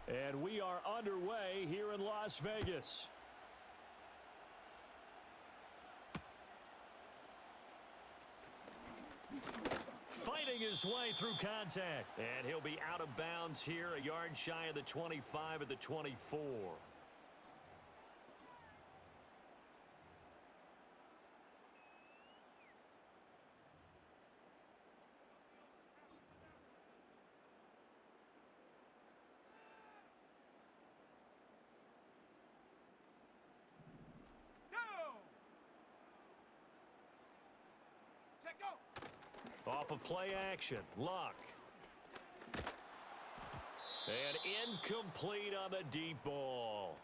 And we are underway here in Las Vegas. Fighting his way through contact. And he'll be out of bounds here, a yard shy of the 25 at the 24. Off of play action, Luck. And incomplete on the deep ball.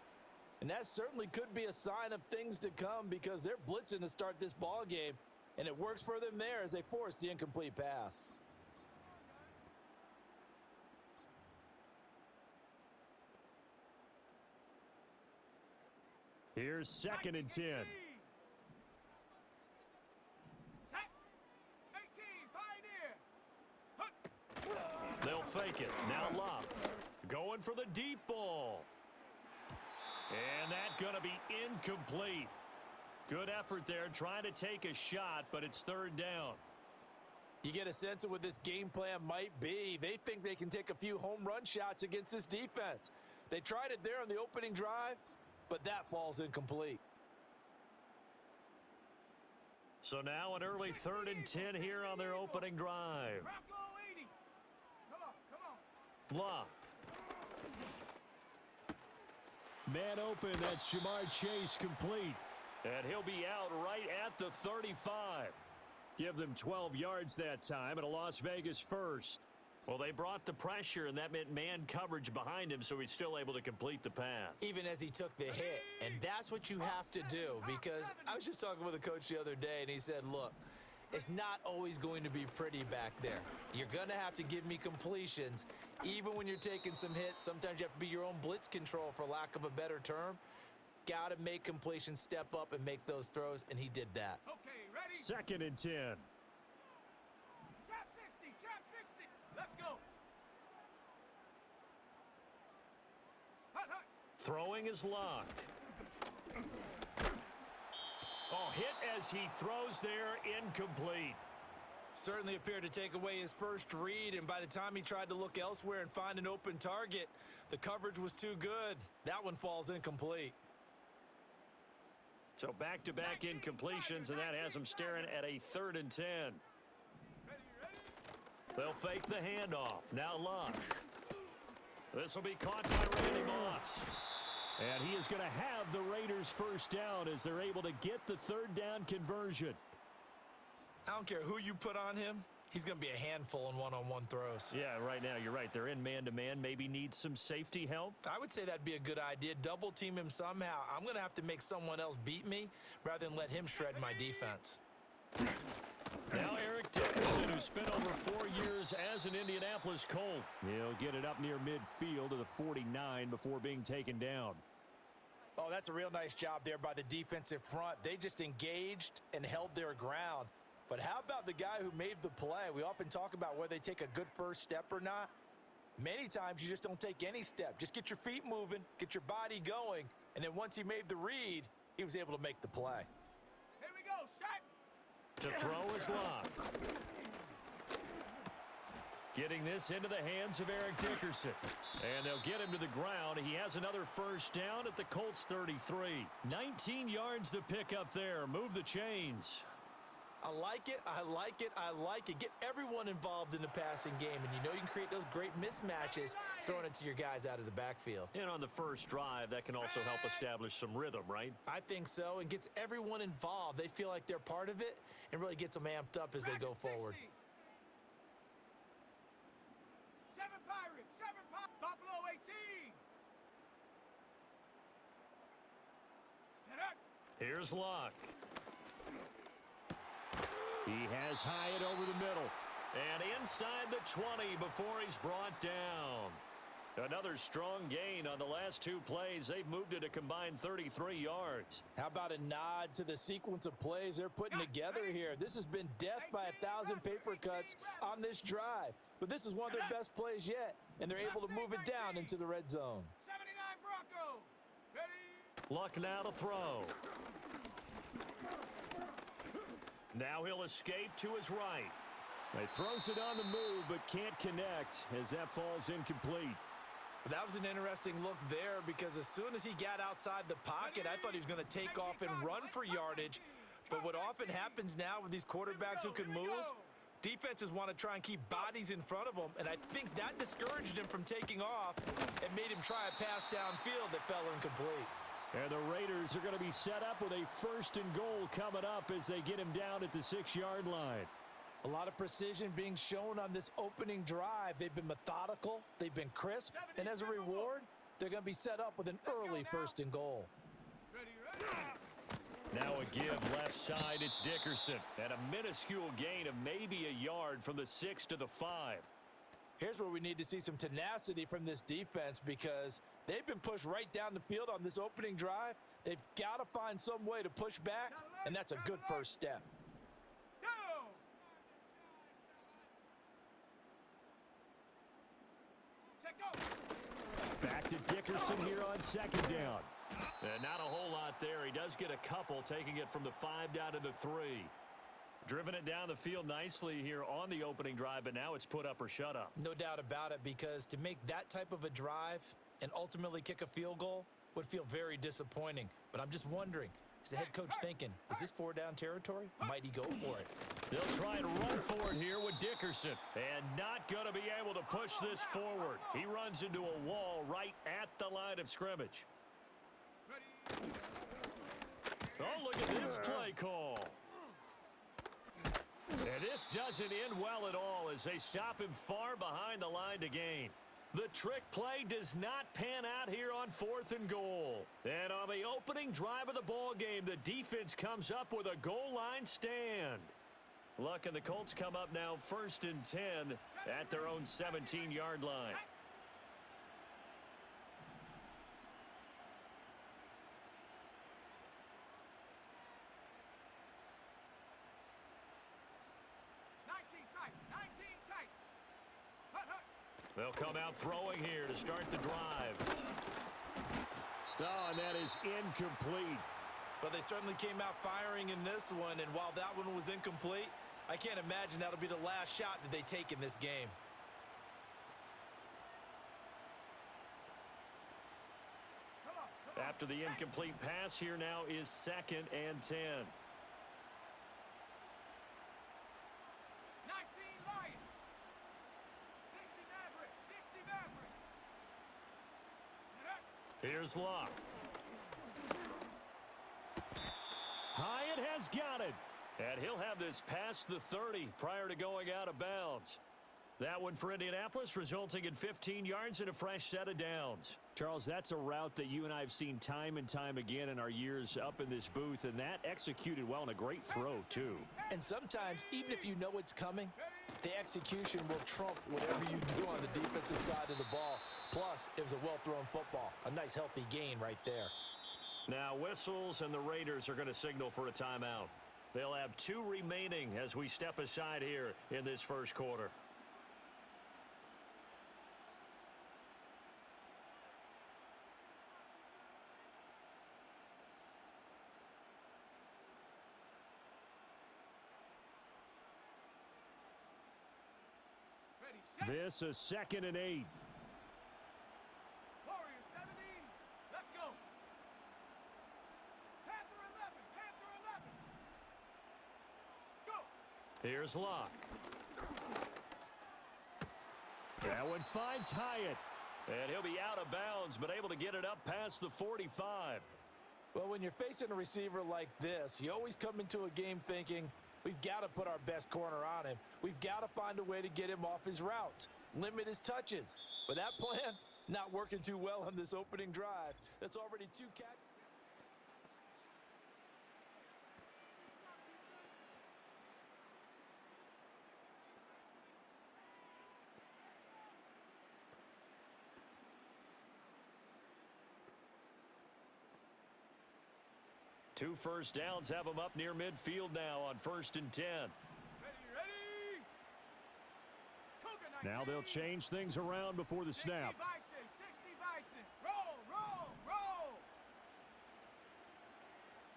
And that certainly could be a sign of things to come because they're blitzing to start this ball game, and it works for them there as they force the incomplete pass. Here's 2nd and 10. They'll fake it. Now Lop. Going for the deep ball. And that's going to be incomplete. Good effort there trying to take a shot, but it's 3rd down. You get a sense of what this game plan might be. They think they can take a few home run shots against this defense. They tried it there on the opening drive, but that falls incomplete. So now an early 3rd and 10 here on their opening drive. Lock. Man open, that's Jamar Chase complete. And he'll be out right at the 35. Give them 12 yards that time and a Las Vegas first. Well, they brought the pressure, and that meant man coverage behind him, so he's still able to complete the pass. Even as he took the hit, and that's what you have to do, because I was just talking with a coach the other day, and he said, look, it's not always going to be pretty back there. You're going to have to give me completions. Even when you're taking some hits, sometimes you have to be your own blitz control, for lack of a better term. Got to make completions, step up, and make those throws, and he did that. Okay, ready? 2nd and 10. Trap 60. Let's go. Hut. Throwing is Lock. Oh, hit as he throws there, incomplete. Certainly appeared to take away his first read, and by the time he tried to look elsewhere and find an open target, the coverage was too good. That one falls incomplete. So back-to-back incompletions, and that has him staring at a 3rd and 10. They'll fake the handoff. Now Luck. This will be caught by Randy Moss. And he is going to have the Raiders first down as they're able to get the 3rd down conversion. I don't care who you put on him. He's going to be a handful in one-on-one throws. Yeah, right now, you're right. They're in man-to-man. Maybe need some safety help. I would say that'd be a good idea. Double team him somehow. I'm going to have to make someone else beat me rather than let him shred my defense. Now Eric Dickerson, who spent over 4 years as an Indianapolis Colt. He'll get it up near midfield to the 49 before being taken down. Oh, that's a real nice job there by the defensive front. They just engaged and held their ground. But how about the guy who made the play? We often talk about whether they take a good first step or not. Many times you just don't take any step. Just get your feet moving, get your body going, and then once he made the read, he was able to make the play. Here we go, shot. To throw is Lock. Getting this into the hands of Eric Dickerson. And they'll get him to the ground. He has another first down at the Colts 33. 19 yards to pick up there. Move the chains. I like it. Get everyone involved in the passing game, and you know you can create those great mismatches throwing it to your guys out of the backfield. And on the first drive, that can also help establish some rhythm, right? I think so, and gets everyone involved. They feel like they're part of it and really gets them amped up as they go forward. 7 Pirates, Buffalo 18. Here's Luck. He has Hyatt over the middle. And inside the 20 before he's brought down. Another strong gain on the last 2 plays. They've moved it a combined 33 yards. How about a nod to the sequence of plays they're putting together here? This has been death by 1,000 paper cuts on this drive. But this is one of their best plays yet. and they're able to move it down into the red zone. 79 Bronco. Ready? Luck now to throw. Now he'll escape to his right. He throws it on the move, but can't connect as that falls incomplete. That was an interesting look there because as soon as he got outside the pocket, I thought he was going to take off and run for yardage. But what often happens now with these quarterbacks who can move, defenses want to try and keep bodies in front of them, and I think that discouraged him from taking off and made him try a pass downfield that fell incomplete. And the Raiders are going to be set up with a 1st and goal coming up as they get him down at the 6-yard line. A lot of precision being shown on this opening drive. They've been methodical, they've been crisp, and as a reward, they're going to be set up with an early 1st and goal. Ready? Now a give left side, it's Dickerson. And a minuscule gain of maybe a yard from the 6 to the 5. Here's where we need to see some tenacity from this defense because they've been pushed right down the field on this opening drive. They've got to find some way to push back, and that's a good first step. Go! Check go! Back to Dickerson here on 2nd down. And not a whole lot there. He does get a couple, taking it from the 5 down to the 3. Driven it down the field nicely here on the opening drive, but now it's put up or shut up. No doubt about it, because to make that type of a drive and ultimately kick a field goal would feel very disappointing. But I'm just wondering, is the head coach thinking, is this 4-down territory? Might he go for it? They'll try and run for it here with Dickerson. And not going to be able to push this forward. He runs into a wall right at the line of scrimmage. Oh, look at this play call. And this doesn't end well at all as they stop him far behind the line to gain. The trick play does not pan out here on 4th and goal. And on the opening drive of the ball game, the defense comes up with a goal line stand. Luck and the Colts come up now 1st and 10 at their own 17-yard line. They'll come out throwing here to start the drive. Oh, and that is incomplete. Well, they certainly came out firing in this one, and while that one was incomplete, I can't imagine that'll be the last shot that they take in this game. After the incomplete pass, here now is 2nd and 10. 19 Lions. 60 Maverick. 60 Maverick. Here's Luck. Hyatt has got it. And he'll have this past the 30 prior to going out of bounds. That one for Indianapolis, resulting in 15 yards and a fresh set of downs. Charles, that's a route that you and I have seen time and time again in our years up in this booth, and that executed well and a great throw, too. And sometimes, even if you know it's coming, the execution will trump whatever you do on the defensive side of the ball. Plus, it was a well-thrown football. A nice, healthy gain right there. Now, whistles, and the Raiders are going to signal for a timeout. They'll have 2 remaining as we step aside here in this first quarter. This is 2nd and 8. Warriors 17. Let's go. Panther 11. Panther 11. Go. Here's Luck. That one finds Hyatt. And he'll be out of bounds, but able to get it up past the 45. Well, when you're facing a receiver like this, you always come into a game thinking, we've got to put our best corner on him. We've got to find a way to get him off his routes, limit his touches. But that plan, not working too well on this opening drive. That's already 2 catches. Two first downs have them up near midfield now on 1st and 10. Ready, ready. Cougar Now they'll change things around before the 60 snap. Bison, 60 Bison. Roll, roll, roll.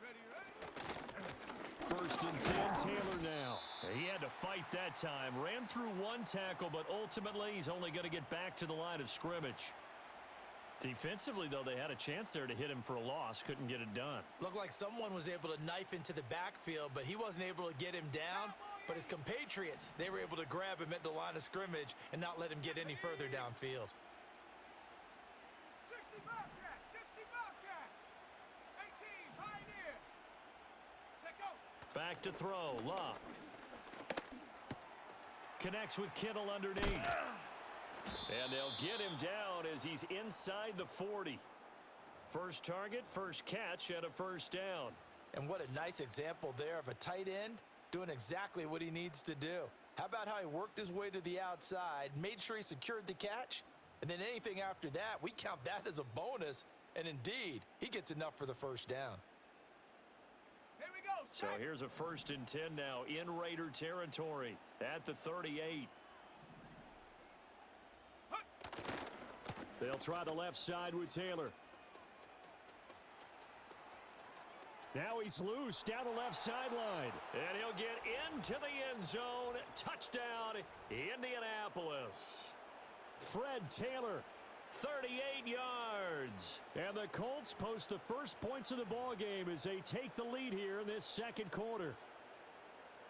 Ready, ready? First and 10, Taylor now. He had to fight that time. Ran through one tackle, but ultimately he's only going to get back to the line of scrimmage. Defensively, though, they had a chance there to hit him for a loss. Couldn't get it done. Looked like someone was able to knife into the backfield, but he wasn't able to get him down. But his compatriots, they were able to grab him at the line of scrimmage and not let him get any further downfield. 60 Bobcat, 60 Bobcat. 18, Pioneer. Set go. Back to throw. Luck. Connects with Kittle underneath. And they'll get him down as he's inside the 40. First target, first catch, and a first down. And what a nice example there of a tight end doing exactly what he needs to do. How about how he worked his way to the outside, made sure he secured the catch, and then anything after that, we count that as a bonus. And indeed, he gets enough for the first down. Here we go. So here's a first and 10 now in Raider territory at the 38. They'll try the left side with Taylor. Now he's loose down the left sideline. And he'll get into the end zone. Touchdown, Indianapolis. Fred Taylor, 38 yards. And the Colts post the first points of the ball game as they take the lead here in this second quarter.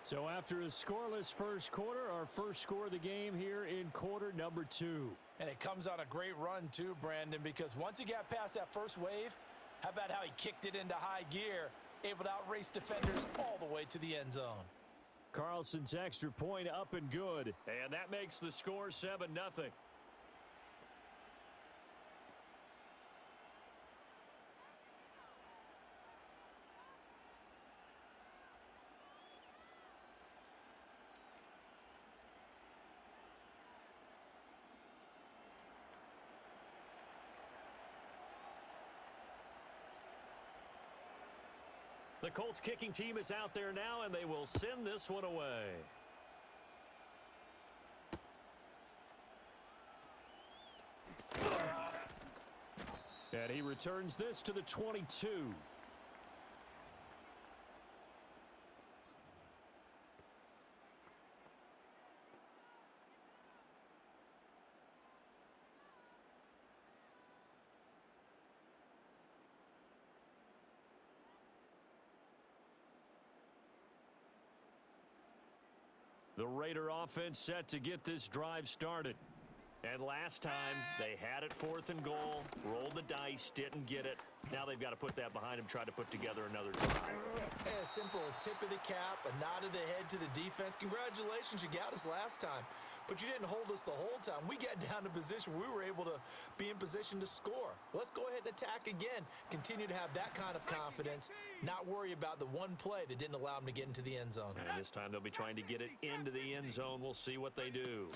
So after a scoreless first quarter, our first score of the game here in quarter number 2. And it comes on a great run too, Brandon, because once he got past that first wave, how about how he kicked it into high gear, able to outrace defenders all the way to the end zone. Carlson's extra point up and good. And that makes the score 7-0. The Colts kicking team is out there now, and they will send this one away. And he returns this to the 22. The Raider offense set to get this drive started. And last time, they had it 4th and goal, rolled the dice, didn't get it. Now they've got to put that behind them, try to put together another drive. A simple tip of the cap, a nod of the head to the defense. Congratulations, you got us last time. But you didn't hold us the whole time. We got down to position where we were able to be in position to score. Let's go ahead and attack again. Continue to have that kind of confidence, not worry about the one play that didn't allow them to get into the end zone. And this time they'll be trying to get it into the end zone. We'll see what they do.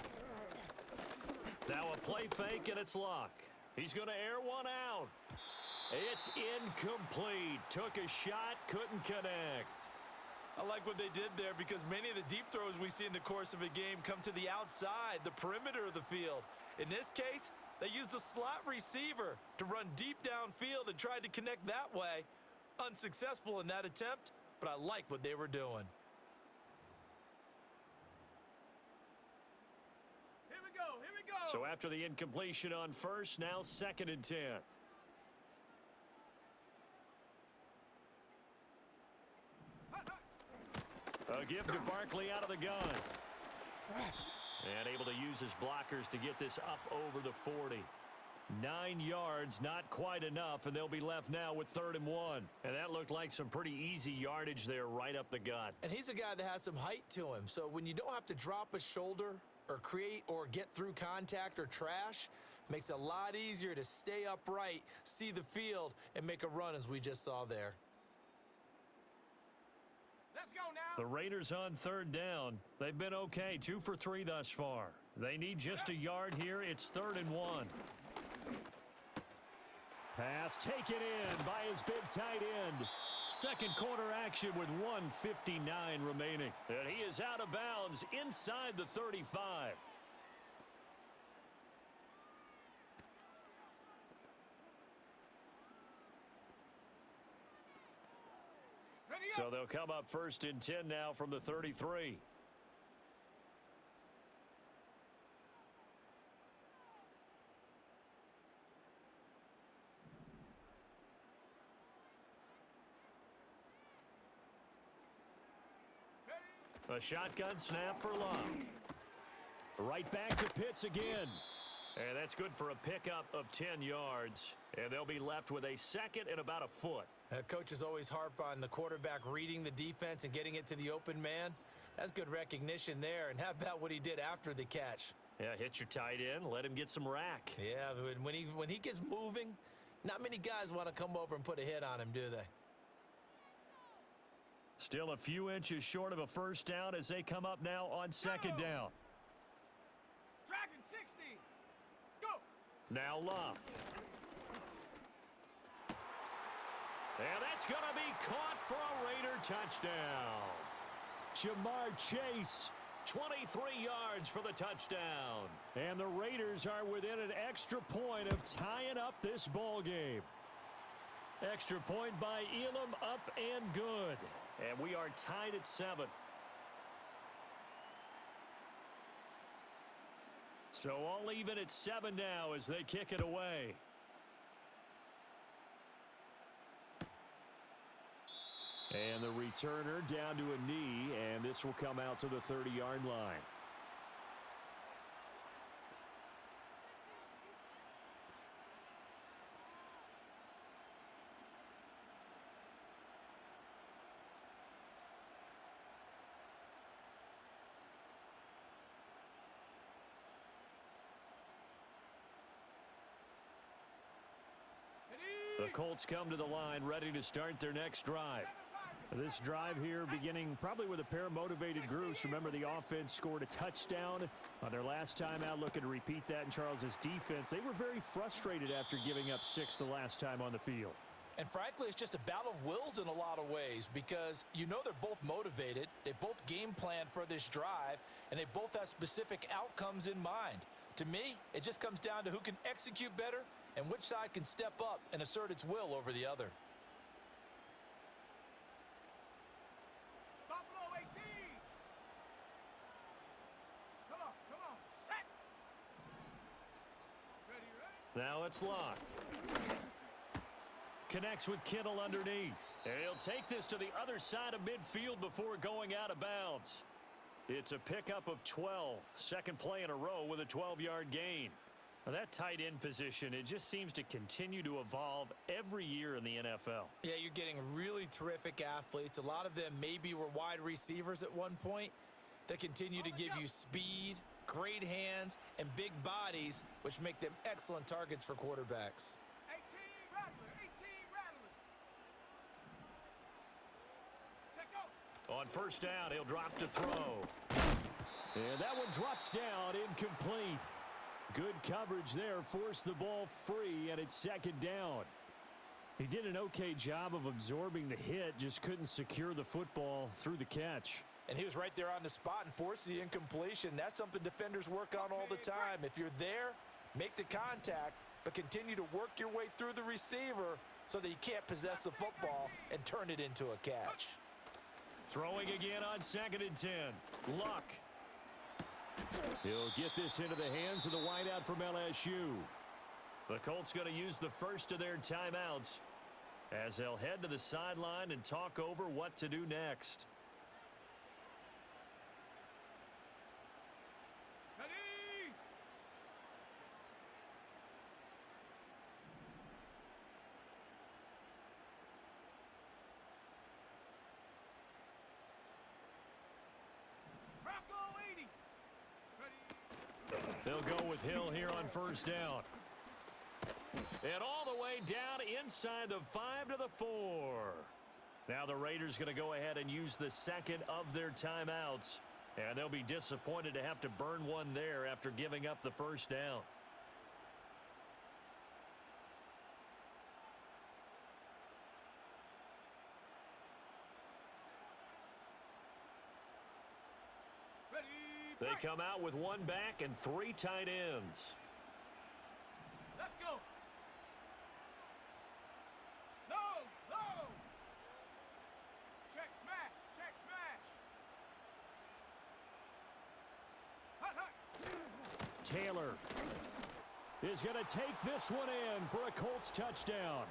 Now a play fake, and it's Luck. He's going to air one out. It's incomplete. Took a shot, couldn't connect. I like what they did there because many of the deep throws we see in the course of a game come to the outside, the perimeter of the field. In this case, they used the slot receiver to run deep downfield and tried to connect that way. Unsuccessful in that attempt, but I like what they were doing. Here we go, here we go. So after the incompletion on first, now 2nd and 10. A give to Barkley out of the gun. And able to use his blockers to get this up over the 40. 9 yards, not quite enough, and they'll be left now with 3rd and 1. And that looked like some pretty easy yardage there right up the gut. And he's a guy that has some height to him, so when you don't have to drop a shoulder or create or get through contact or trash, makes it a lot easier to stay upright, see the field, and make a run as we just saw there. Let's go now. The Raiders on 3rd down. They've been okay, 2 for 3 thus far. They need just a yard here. It's 3rd and 1. Pass taken in by his big tight end. Second quarter action with 1:59 remaining. And he is out of bounds inside the 35. So they'll come up 1st and 10 now from the 33. A shotgun snap for Luck. Right back to Pitts again. And that's good for a pickup of 10 yards. And they'll be left with a 2nd and about a foot. Coaches always harp on the quarterback reading the defense and getting it to the open man. That's good recognition there. And how about what he did after the catch? Yeah, hit your tight end, let him get some rack. Yeah, when he gets moving, not many guys want to come over and put a hit on him, do they? Still a few inches short of a first down as they come up now on 2nd down. Dragon 60. Go. Now Luck. And that's going to be caught for a Raider touchdown. Jamar Chase, 23 yards for the touchdown. And the Raiders are within an extra point of tying up this ball game. Extra point by Elam, up and good. And we are tied at 7. So all even at 7 now as they kick it away. And the returner down to a knee, and this will come out to the 30-yard line. The Colts come to the line ready to start their next drive. This drive here beginning probably with a pair of motivated groups. Remember, the offense scored a touchdown on their last time out, looking to repeat that in Charles's defense. They were very frustrated after giving up 6 the last time on the field. And frankly, it's just a battle of wills in a lot of ways because you know they're both motivated. They both game plan for this drive, and they both have specific outcomes in mind. To me, it just comes down to who can execute better and which side can step up and assert its will over the other. Buffalo 18. Come on, set. Ready. Now it's Luck. Connects with Kittle underneath. And he'll take this to the other side of midfield before going out of bounds. It's a pickup of 12. Second play in a row with a 12-yard gain. Now that tight end position, it just seems to continue to evolve every year in the NFL. Yeah, you're getting really terrific athletes. A lot of them maybe were wide receivers at one point. They continue to give you speed, great hands, and big bodies, which make them excellent targets for quarterbacks. 18 Rattler. Check go. On first down, he'll drop to throw. And that one drops down, incomplete. Good coverage there, forced the ball free, and it's second down. He did an okay job of absorbing the hit, just couldn't secure the football through the catch. And he was right there on the spot and forced the incompletion. That's something defenders work on all the time. If you're there, make the contact, but continue to work your way through the receiver so that you can't possess the football and turn it into a catch. Throwing again on 2nd and 10. Luck. He'll get this into the hands of the wideout from LSU. The Colts going to use the first of their timeouts as they'll head to the sideline and talk over what to do next. Ready. Bronco 80. Ready. They'll go with Hill here on first down. And all the way down inside the 5 to the 4. Now the Raiders going to go ahead and use the second of their timeouts. And they'll be disappointed to have to burn one there after giving up the first down. Ready. They come out with one back and 3 tight ends. Let's go. No. Taylor is going to take this one in for a Colts touchdown.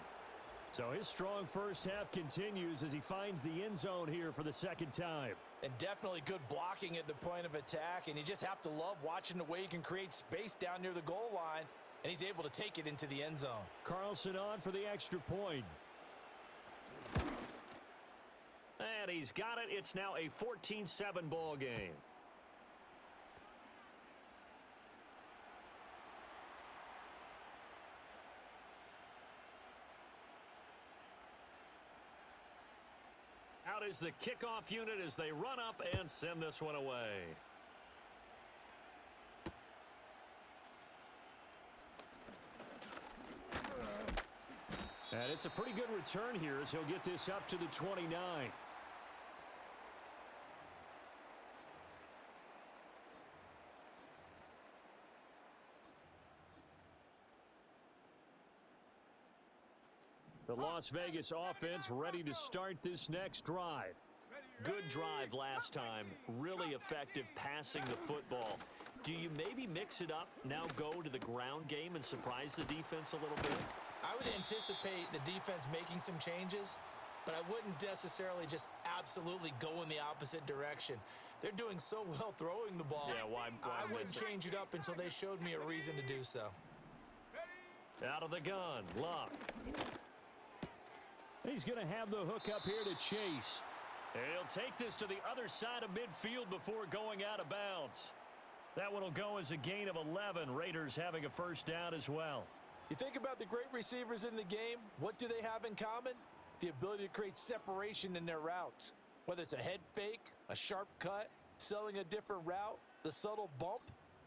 So his strong first half continues as he finds the end zone here for the second time. And definitely good blocking at the point of attack, and you just have to love watching the way he can create space down near the goal line, and he's able to take it into the end zone. Carlson on for the extra point. And he's got it. It's now a 14-7 ball game. Out is the kickoff unit as they run up and send this one away. And it's a pretty good return here as he'll get this up to the 29. The Las Vegas offense ready to start this next drive. Good drive last time. Really effective passing the football. Do you maybe mix it up, now go to the ground game and surprise the defense a little bit? I would anticipate the defense making some changes, but I wouldn't necessarily just absolutely go in the opposite direction. They're doing so well throwing the ball. Yeah, why I wouldn't miss it? change it up until they showed me a reason to do so. Out of the gun, Luck. He's going to have the hook up here to Chase. And he'll take this to the other side of midfield before going out of bounds. That one will go as a gain of 11. Raiders having a first down as well. You think about the great receivers in the game, what do they have in common? The ability to create separation in their routes. Whether it's a head fake, a sharp cut, selling a different route, the subtle bump,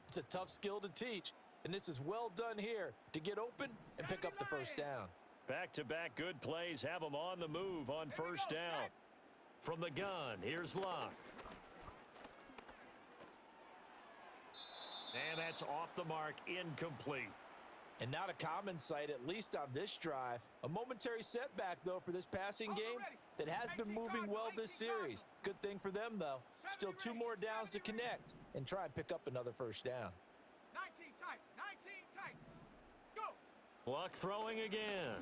it's a tough skill to teach. And this is well done here to get open and pick up the first down. Back-to-back good plays have them on the move on first down. From the gun, here's Luck. And that's off the mark, incomplete. And not a common sight, at least on this drive. A momentary setback, though, for this passing game that has been moving well this series. Good thing for them, though. Still 2 more downs to connect and try and pick up another first down. 19 tight, 19 tight. Go. Luck throwing again.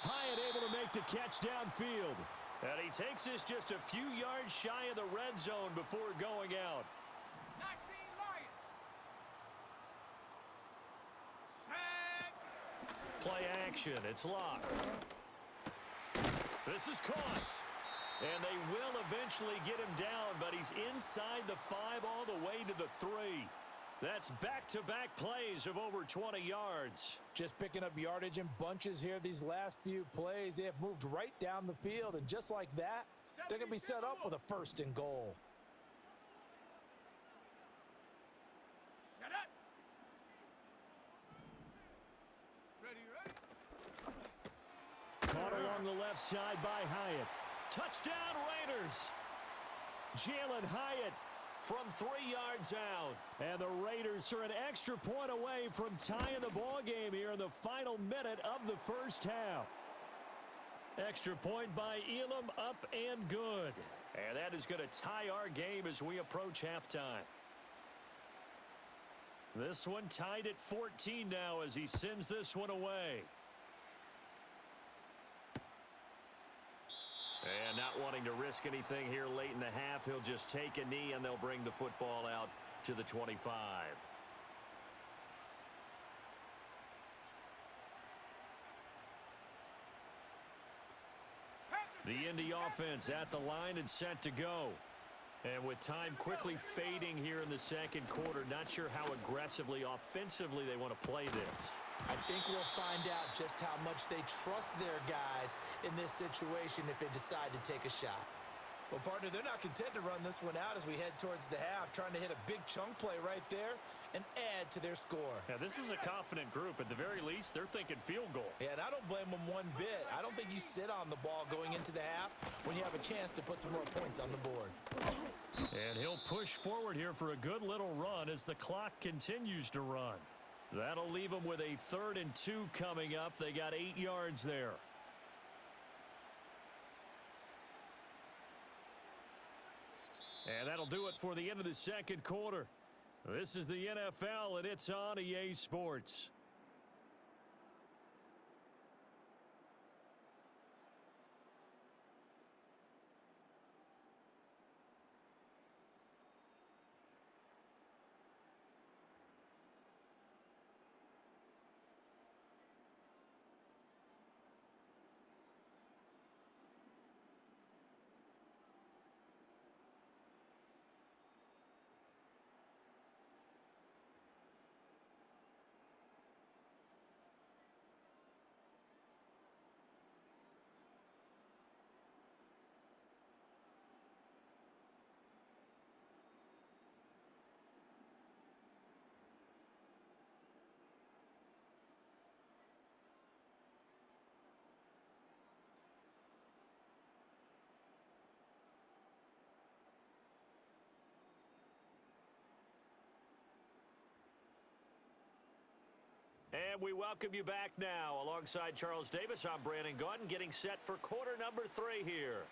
Hyatt able to make the catch downfield. And he takes this just a few yards shy of the red zone before going out. 19 Lions. Set. Play action. It's Luck. This is caught. And they will eventually get him down, but he's inside the 5 all the way to the 3. That's back-to-back plays of over 20 yards. Just picking up yardage in bunches here these last few plays. They have moved right down the field, and just like that, they're going to be set up with a first and goal. Set up. Ready, ready. Caught along the left side by Hyatt. Touchdown Raiders. Jalen Hyatt from 3 yards out. And the Raiders are an extra point away from tying the ball game here in the final minute of the first half. Extra point by Elam, up and good. And that is going to tie our game as we approach halftime. This one tied at 14 now as he sends this one away. And not wanting to risk anything here late in the half, he'll just take a knee and they'll bring the football out to the 25. The Indy offense at the line and set to go. And with time quickly fading here in the second quarter, not sure how aggressively, offensively they want to play this. I think we'll find out just how much they trust their guys in this situation if they decide to take a shot. Well, partner, they're not content to run this one out as we head towards the half, trying to hit a big chunk play right there and add to their score. Yeah, this is a confident group. At the very least, they're thinking field goal. Yeah, and I don't blame them one bit. I don't think you sit on the ball going into the half when you have a chance to put some more points on the board. And he'll push forward here for a good little run as the clock continues to run. That'll leave them with a 3rd and 2 coming up. They got 8 yards there. And that'll do it for the end of the second quarter. This is the NFL, and it's on EA Sports. And we welcome you back now. Alongside Charles Davis, I'm Brandon Gaudin, getting set for quarter number 3 here.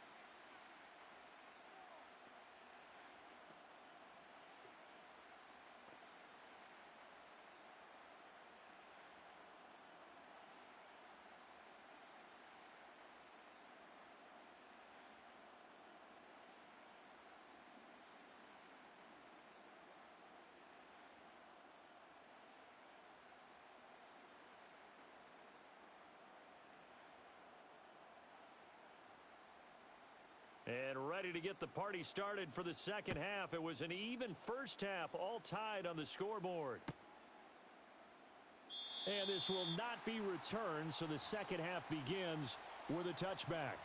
And ready to get the party started for the second half. It was an even first half, all tied on the scoreboard. And this will not be returned, so the second half begins with a touchback.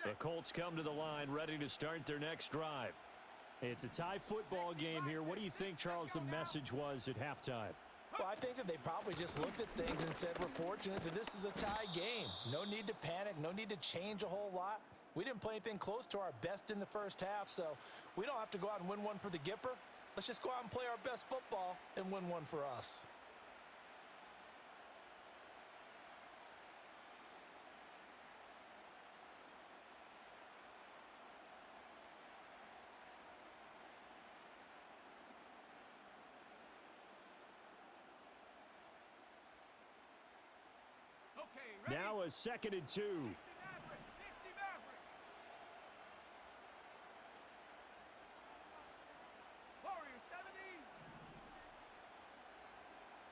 The Colts come to the line, ready to start their next drive. It's a tie football game here. What do you think, Charles, the message was at halftime? Well, I think that they probably just looked at things and said, we're fortunate that this is a tie game. No need to panic, no need to change a whole lot. We didn't play anything close to our best in the first half, so we don't have to go out and win one for the Gipper. Let's just go out and play our best football and win one for us. Now a 2nd and 2. 60 Maverick. Warrior 70.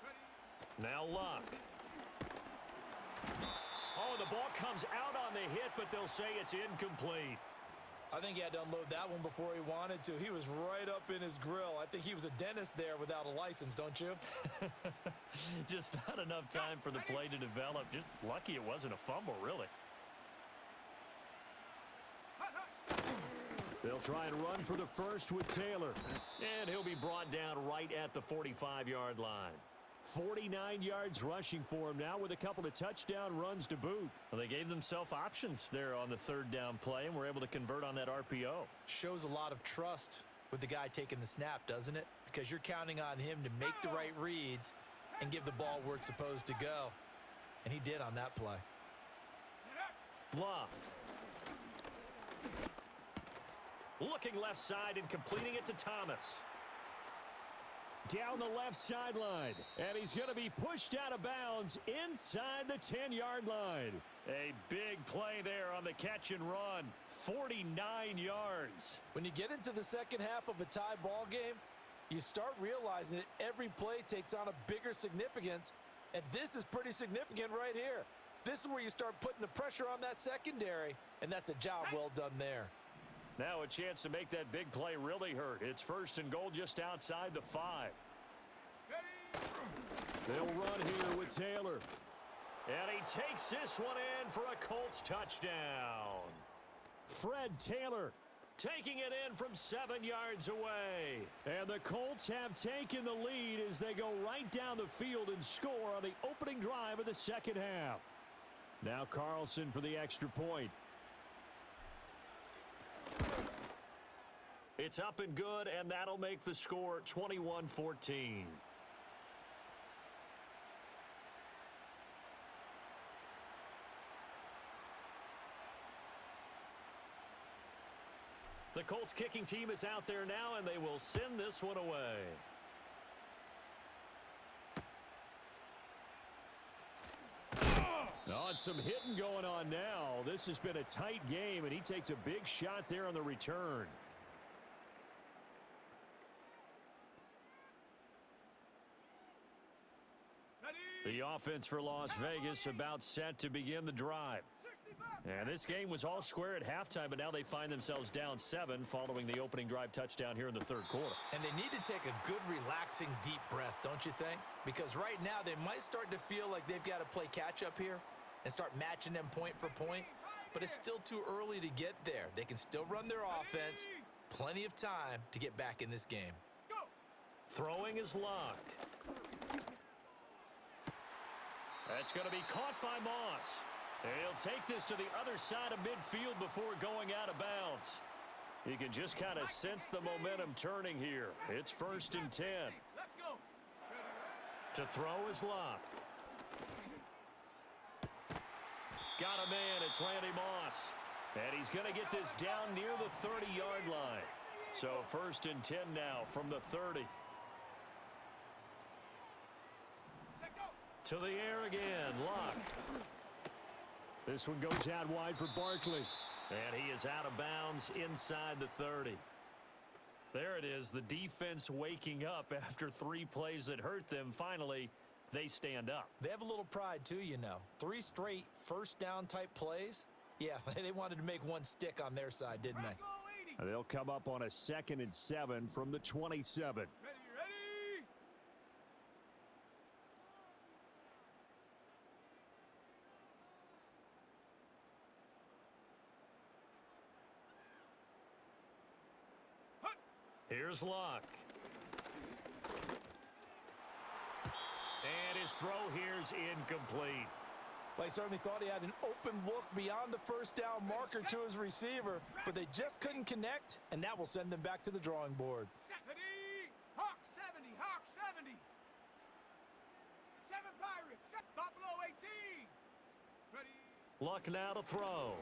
Ready. Now Luck. Oh, the ball comes out on the hit, but they'll say it's incomplete. I think he had to unload that one before he wanted to. He was right up in his grill. I think he was a dentist there without a license, don't you? Just not enough time for the play to develop. Just lucky it wasn't a fumble, really. They'll try and run for the first with Taylor. And he'll be brought down right at the 45-yard line. 49 yards rushing for him now with a couple of touchdown runs to boot. Well, they gave themselves options there on the 3rd down play and were able to convert on that RPO. Shows a lot of trust with the guy taking the snap, doesn't it? Because you're counting on him to make the right reads and give the ball where it's supposed to go. And he did on that play. Long. Looking left side and completing it to Thomas. Down the left sideline, and he's going to be pushed out of bounds inside the 10-yard line. A big play there on the catch and run, 49 yards. When you get into the second half of a tie ball game, you start realizing that every play takes on a bigger significance, and this is pretty significant right here. This is where you start putting the pressure on that secondary, and that's a job well done there. Now a chance to make that big play really hurt. It's 1st and goal just outside the 5. They'll run here with Taylor. And he takes this one in for a Colts touchdown. Fred Taylor taking it in from 7 yards away. And the Colts have taken the lead as they go right down the field and score on the opening drive of the second half. Now Carlson for the extra point. It's up and good, and that'll make the score 21-14. The Colts kicking team is out there now, and they will send this one away. Oh, and some hitting going on now. This has been a tight game, and he takes a big shot there on the return. The offense for Las Vegas about set to begin the drive. And this game was all square at halftime, but now they find themselves down 7 following the opening drive touchdown here in the third quarter. And they need to take a good, relaxing, deep breath, don't you think? Because right now they might start to feel like they've got to play catch-up here and start matching them point for point. But it's still too early to get there. They can still run their offense. Plenty of time to get back in this game. Throwing is Luck. That's going to be caught by Moss. He'll take this to the other side of midfield before going out of bounds. You can just kind of sense the momentum turning here. It's 1st and 10. To throw is Luck. Got a man. It's Randy Moss. And he's going to get this down near the 30-yard line. So 1st and 10 now from the 30. To the air again, Luck. This one goes out wide for Barkley. And he is out of bounds inside the 30. There it is, the defense waking up after 3 plays that hurt them. Finally, they stand up. They have a little pride too, you know. 3 straight first down type plays. Yeah, they wanted to make one stick on their side, didn't they? They'll come up on a 2nd and 7 from the 27. Here's Luck. And his throw here's incomplete. Well, he certainly thought he had an open look beyond the first down marker to his receiver, but they just couldn't connect, and that will send them back to the drawing board. Hawk 70, Hawk 70. 7 Pirates, Buffalo 18. Ready. Luck now to throw.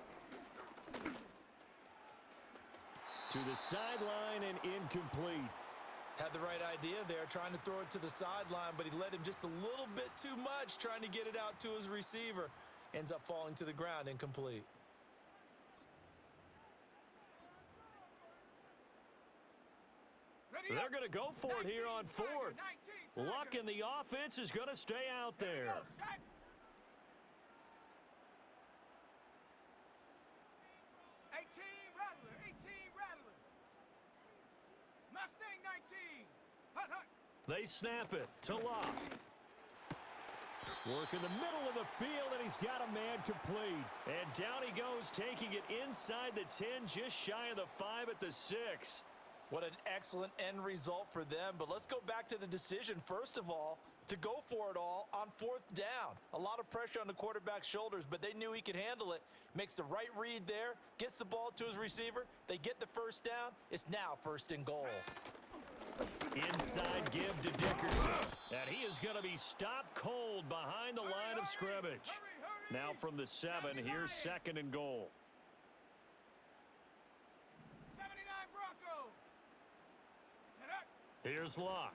To the sideline and incomplete. Had the right idea there, trying to throw it to the sideline, but he led him just a little bit too much, trying to get it out to his receiver. Ends up falling to the ground, incomplete. They're going to go for it here on 4th. Luck and the offense is going to stay out there. 18 Rattler, 18 Rattler. Mustang 19. Hut, hut. They snap it to Luck. Work in the middle of the field, and he's got a man complete. And down he goes, taking it inside the 10, just shy of the 5 at the 6. What an excellent end result for them. But let's go back to the decision, first of all, to go for it all on 4th down. A lot of pressure on the quarterback's shoulders, but they knew he could handle it. Makes the right read there, gets the ball to his receiver. They get the first down. It's now 1st and goal. Inside give to Dickerson. And he is going to be stopped cold behind the line of scrimmage. Now from the 7, here's 2nd and goal. 79 Bronco. Here's Luck.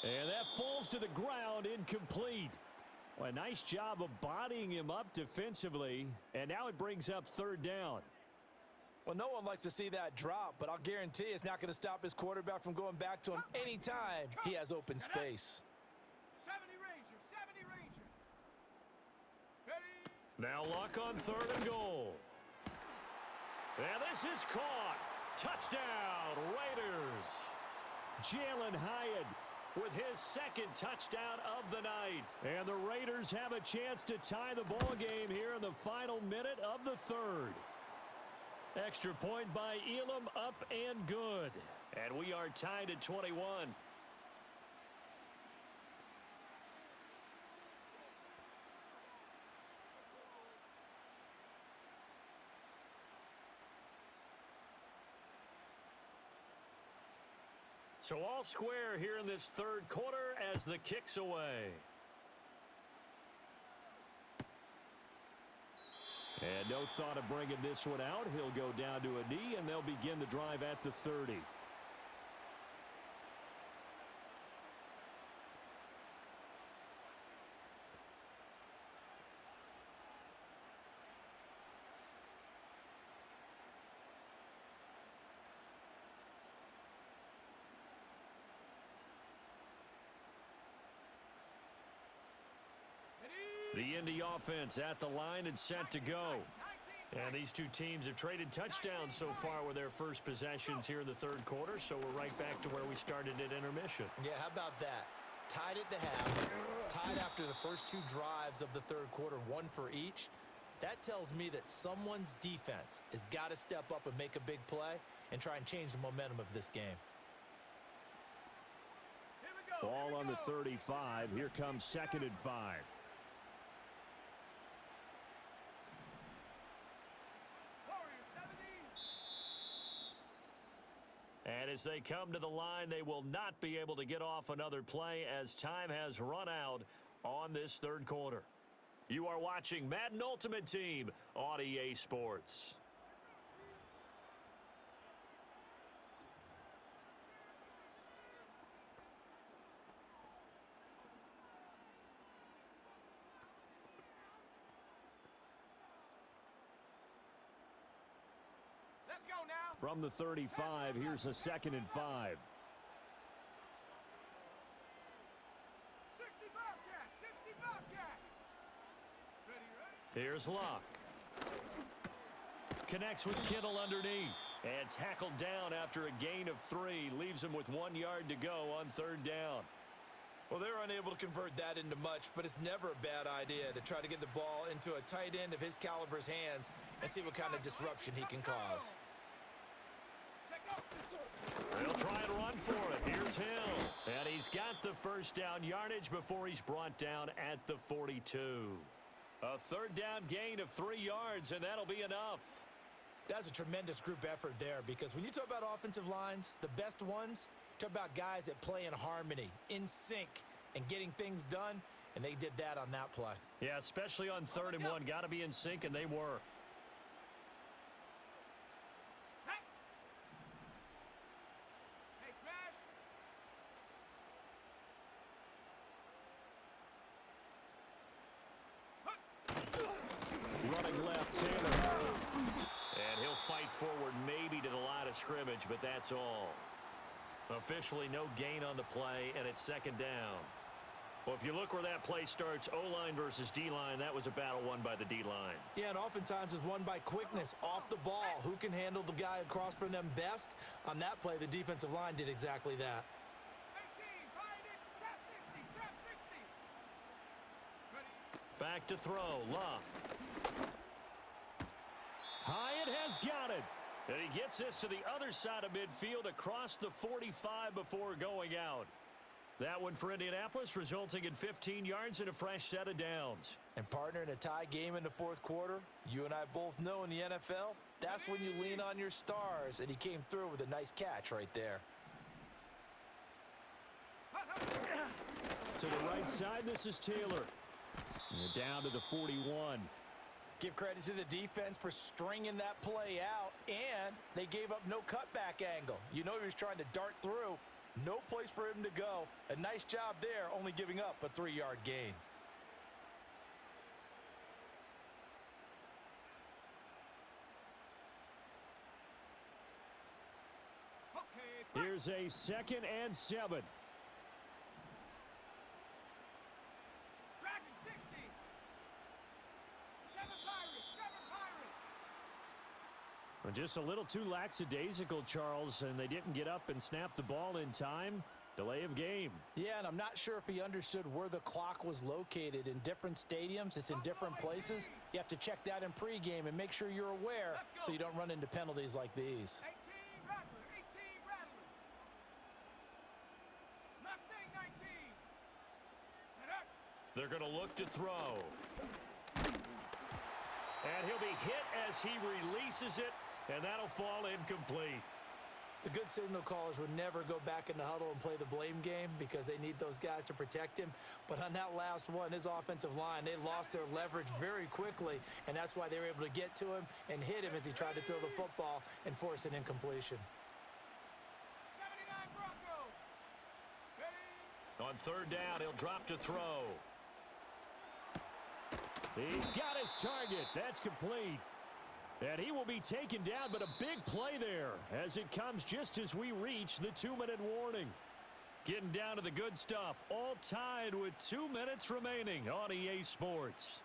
And that falls to the ground, incomplete. Well, a nice job of bodying him up defensively. And now it brings up 3rd down. Well, no one likes to see that drop, but I'll guarantee it's not going to stop his quarterback from going back to him anytime he has open space. 70 Ranger, 70 Ranger. Ready. Now Luck on 3rd and goal. And this is caught. Touchdown, Raiders. Jalen Hyatt with his 2nd touchdown of the night. And the Raiders have a chance to tie the ball game here in the final minute of the 3rd. Extra point by Elam, up and good. And we are tied at 21. So all square here in this third quarter as the kick's away. And no thought of bringing this one out. He'll go down to a knee, and they'll begin the drive at the 30. The Indy offense at the line and set to go. And these two teams have traded touchdowns so far with their first possessions here in the third quarter, so we're right back to where we started at intermission. Yeah, how about that? Tied at the half, tied after the first two drives of the third quarter, one for each. That tells me that someone's defense has got to step up and make a big play and try and change the momentum of this game. Ball on the 35. Here comes 2nd and 5. And as they come to the line, they will not be able to get off another play as time has run out on this third quarter. You are watching Madden Ultimate Team on EA Sports. Let's go now. From the 35, here's a 2nd and 5. 60 Bobcat, 60 Bobcat. Ready, ready? Here's Luck. Connects with Kittle underneath. And tackled down after a gain of 3. Leaves him with 1 yard to go on 3rd down. Well, they're unable to convert that into much, but it's never a bad idea to try to get the ball into a tight end of his caliber's hands and see what kind of disruption he can cause. They'll try and run for it. Here's Hill. And he's got the first down yardage before he's brought down at the 42. A 3rd down gain of 3 yards, and that'll be enough. That's a tremendous group effort there, because when you talk about offensive lines, the best ones, talk about guys that play in harmony, in sync, and getting things done, and they did that on that play. Yeah, especially on 3rd and 1. Got to be in sync, and they were. Hey, smash. Running left, Taylor. And he'll fight forward maybe to the line of scrimmage, but that's all. Officially no gain on the play, and it's 2nd down. Well, if you look where that play starts, O-line versus D-line, that was a battle won by the D-line. Yeah, and oftentimes it's won by quickness off the ball. Who can handle the guy across from them best? On that play, the defensive line did exactly that. 18, find it, trap 60, trap 60. Ready? Back to throw, Luck. Hyatt has got it. And he gets this to the other side of midfield across the 45 before going out. That one for Indianapolis, resulting in 15 yards and a fresh set of downs. And partner, in a tie game in the fourth quarter, you and I both know in the NFL, that's when you lean on your stars, and he came through with a nice catch right there. To the right side, this is Taylor. And down to the 41. Give credit to the defense for stringing that play out, and they gave up no cutback angle. You know he was trying to dart through. No place for him to go. A nice job there, only giving up a 3-yard gain. Okay. Here's a 2nd and 7. Dragon 60. 7 Pirates, 7 Pirates. Just a little too lackadaisical, Charles, and they didn't get up and snap the ball in time. Delay of game. Yeah, and I'm not sure if he understood where the clock was located. In different stadiums, it's in different places. You have to check that in pregame and make sure you're aware so you don't run into penalties like these. 18 Rattler, 18 Rattler. Mustang 19. Set up. They're going to look to throw. And he'll be hit as he releases it, and that'll fall incomplete. The good signal callers would never go back in the huddle and play the blame game because they need those guys to protect him. But on that last one, his offensive line, they lost their leverage very quickly, and that's why they were able to get to him and hit him as he tried to throw the football and force an incompletion. 79 Broncos. Ready. On third down, he'll drop to throw. He's got his target. That's complete. And he will be taken down, but a big play there as it comes just as we reach the 2-minute warning. Getting down to the good stuff, all tied with 2 minutes remaining on EA Sports.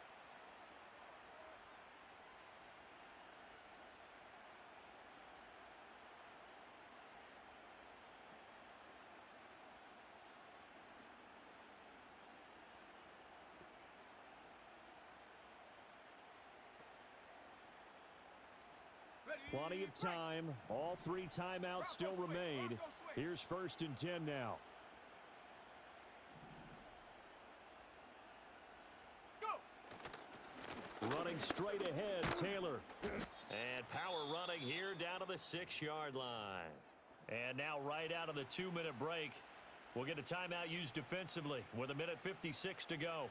Plenty of time. All 3 timeouts still remain. Here's 1st and 10 now. Go. Running straight ahead, Taylor. And power running here down to the 6-yard line. And now right out of the 2-minute break, we'll get a timeout used defensively with 1:56 to go.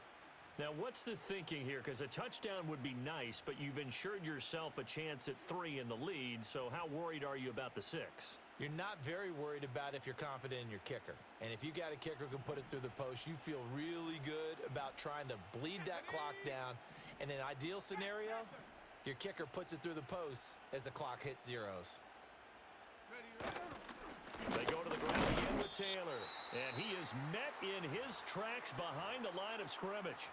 Now, what's the thinking here? Because a touchdown would be nice, but you've ensured yourself a chance at 3 in the lead, so how worried are you about the 6? You're not very worried about if you're confident in your kicker. And if you got a kicker who can put it through the post, you feel really good about trying to bleed that clock down. In an ideal scenario, your kicker puts it through the post as the clock hits zeros. They go to the ground again with Taylor, and he is met in his tracks behind the line of scrimmage.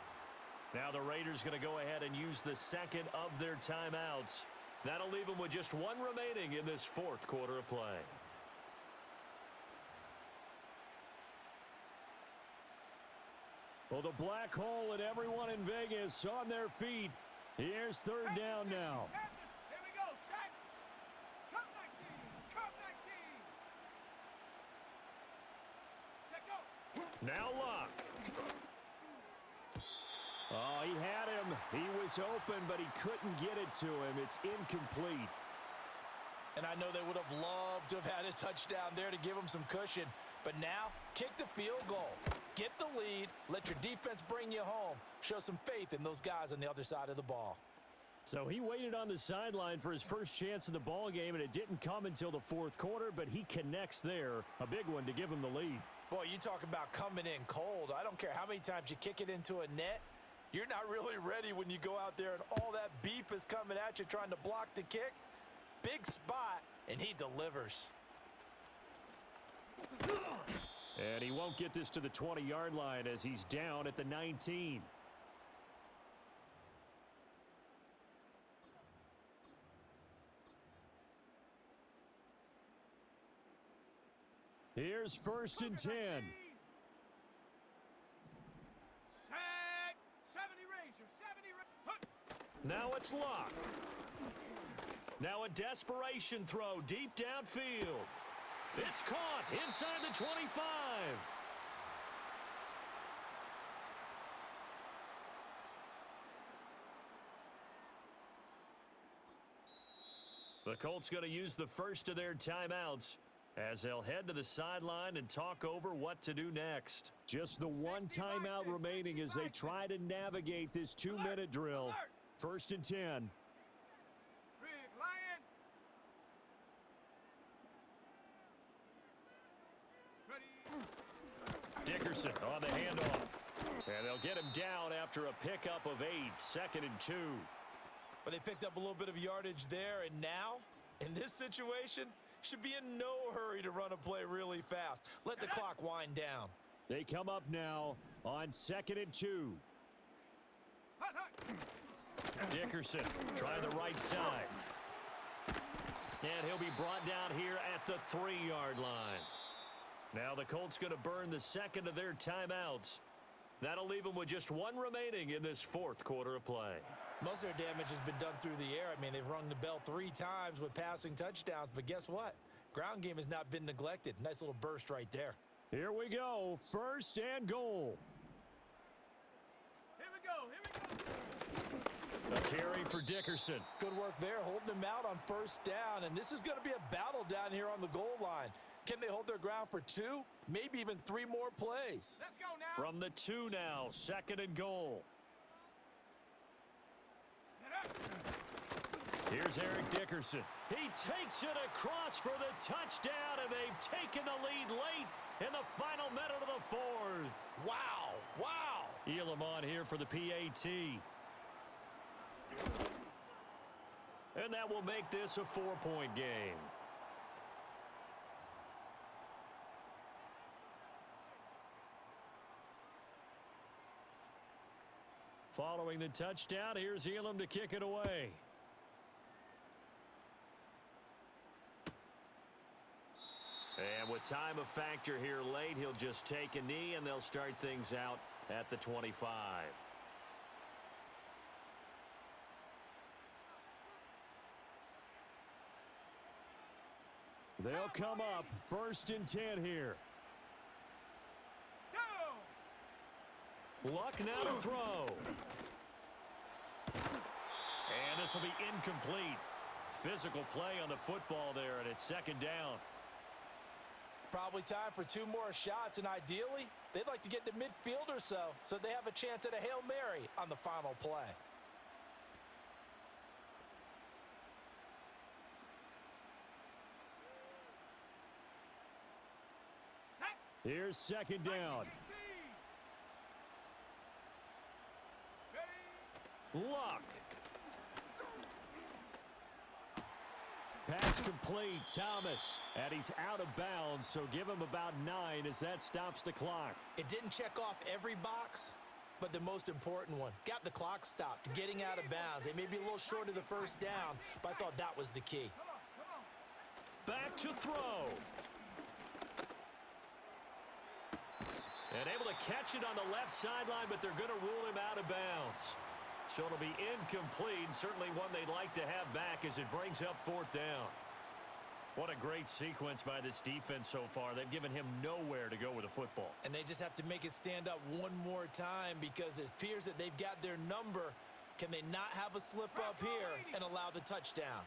Now the Raiders going to go ahead and use the second of their timeouts. That'll leave them with just 1 remaining in this 4th quarter of play. Well, the black hole and everyone in Vegas on their feet. Here's 3rd down now. Here we go. Set. Cup 19. Cup 19. Check go. Now Luck. Oh, he had him. He was open, but he couldn't get it to him. It's incomplete. And I know they would have loved to have had a touchdown there to give them some cushion. But now, kick the field goal. Get the lead. Let your defense bring you home. Show some faith in those guys on the other side of the ball. So he waited on the sideline for his first chance in the ball game, and it didn't come until the 4th quarter, but he connects there. A big one to give him the lead. Boy, you talk about coming in cold. I don't care how many times you kick it into a net. You're not really ready when you go out there and all that beef is coming at you trying to block the kick. Big spot, and he delivers. And he won't get this to the 20-yard line as he's down at the 19. Here's 1st and 10. Set. 70 Ranger. 70 Ranger. Now it's Luck. Now a desperation throw deep downfield. It's caught inside the 25. The Colts going to use the first of their timeouts as they'll head to the sideline and talk over what to do next. Just the 1 timeout remaining as they try to navigate this 2-minute drill. 1st and 10. Big Lion. Ready. Dickerson on the handoff. And they'll get him down after a pickup of 8. 2nd and 2. But they picked up a little bit of yardage there, and now, in this situation, should be in no hurry to run a play really fast. Let the clock wind down. They come up now on 2nd and 2. Hut, hut. Dickerson trying the right side. And he'll be brought down here at the 3-yard line. Now the Colts going to burn the second of their timeouts. That'll leave them with just one remaining in this fourth quarter of play. Most of their damage has been done through the air. I mean, they've rung the bell 3 times with passing touchdowns, but guess what? Ground game has not been neglected. Nice little burst right there. Here we go, first and goal. Here we go. A carry for Dickerson. Good work there, holding them out on first down, and this is going to be a battle down here on the goal line. Can they hold their ground for 2, maybe even 3 more plays? Let's go now. From the 2 now, second and goal. Get up. Here's Eric Dickerson. He takes it across for the touchdown, and they've taken the lead late in the final minute of the fourth. Wow, wow. Elam on here for the PAT. And that will make this a 4-point game. Following the touchdown, here's Elam to kick it away. And with time a factor here late, he'll just take a knee, and they'll start things out at the 25. They'll come up first and 10 here. Go. Luck now to throw. And this will be incomplete. Physical play on the football there, and it's second down. Probably time for 2 more shots, and ideally, they'd like to get to midfield or so they have a chance at a Hail Mary on the final play. Set. Here's second down. Ready. Luck. Pass complete, Thomas. And he's out of bounds, so give him about 9 as that stops the clock. It didn't check off every box, but the most important one. Got the clock stopped, getting out of bounds. They may be a little short of the first down, but I thought that was the key. Back to throw. And able to catch it on the left sideline, but they're going to rule him out of bounds. So it'll be incomplete, certainly one they'd like to have back as it brings up fourth down. What a great sequence by this defense so far. They've given him nowhere to go with the football. And they just have to make it stand up one more time because it appears that they've got their number. Can they not have a slip up here and allow the touchdown?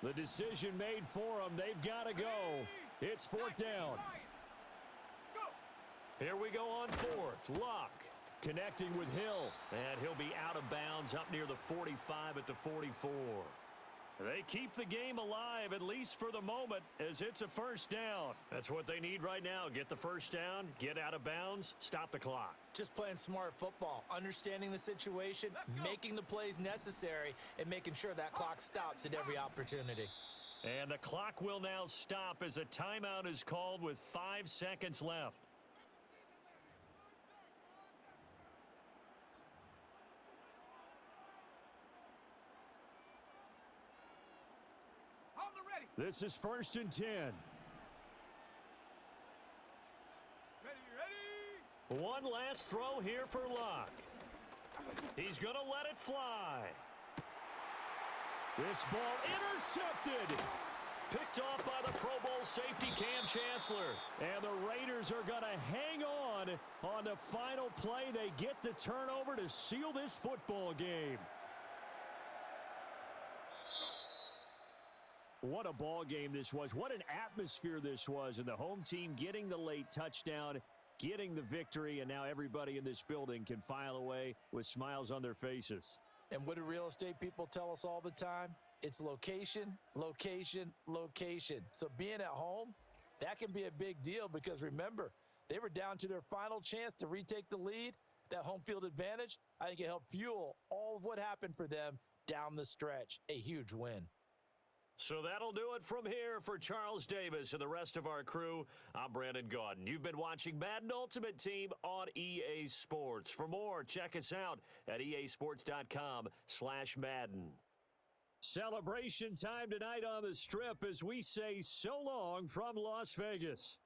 The decision made for them. They've got to go. It's fourth down. Here we go on fourth. Luck. Connecting with Hill, and he'll be out of bounds up near the 45 at the 44. They keep the game alive, at least for the moment, as it's a first down. That's what they need right now. Get the first down, get out of bounds, stop the clock. Just playing smart football, understanding the situation, making the plays necessary, and making sure that clock stops at every opportunity. And the clock will now stop as a timeout is called with 5 seconds left. This is first and 10. Ready. One last throw here for Luck. He's going to let it fly. This ball intercepted. Picked off by the Pro Bowl safety Cam Chancellor. And the Raiders are going to hang on the final play. They get the turnover to seal this football game. What a ball game this was. What an atmosphere this was. And the home team getting the late touchdown, getting the victory, and now everybody in this building can file away with smiles on their faces. And what do real estate people tell us all the time? It's location, location, location. So being at home, that can be a big deal because remember, they were down to their final chance to retake the lead. That home field advantage, I think it helped fuel all of what happened for them down the stretch. A huge win. So that'll do it from here for Charles Davis and the rest of our crew. I'm Brandon Gaudin. You've been watching Madden Ultimate Team on EA Sports. For more, check us out at easports.com/Madden. Celebration time tonight on the Strip as we say so long from Las Vegas.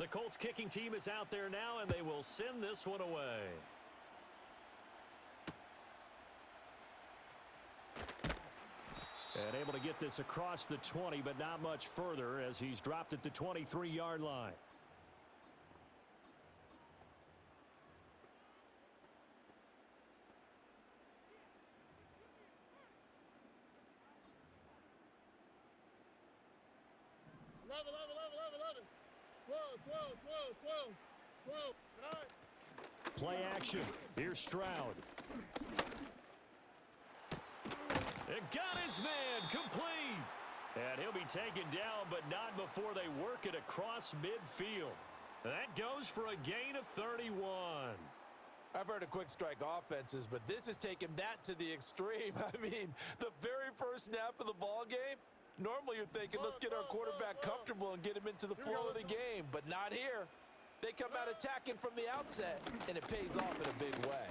The Colts kicking team is out there now, and they will send this one away. And able to get this across the 20, but not much further as he's dropped at the 23-yard line. Play action. Here's Stroud. It got his man complete. And he'll be taken down, but not before they work it across midfield. That goes for a gain of 31. I've heard of quick strike offenses, but this is taking that to the extreme. I mean, the very first snap of the ball game, normally you're thinking, let's get our quarterback comfortable and get him into the flow of the game, but not here. They come out attacking from the outset, and it pays off in a big way.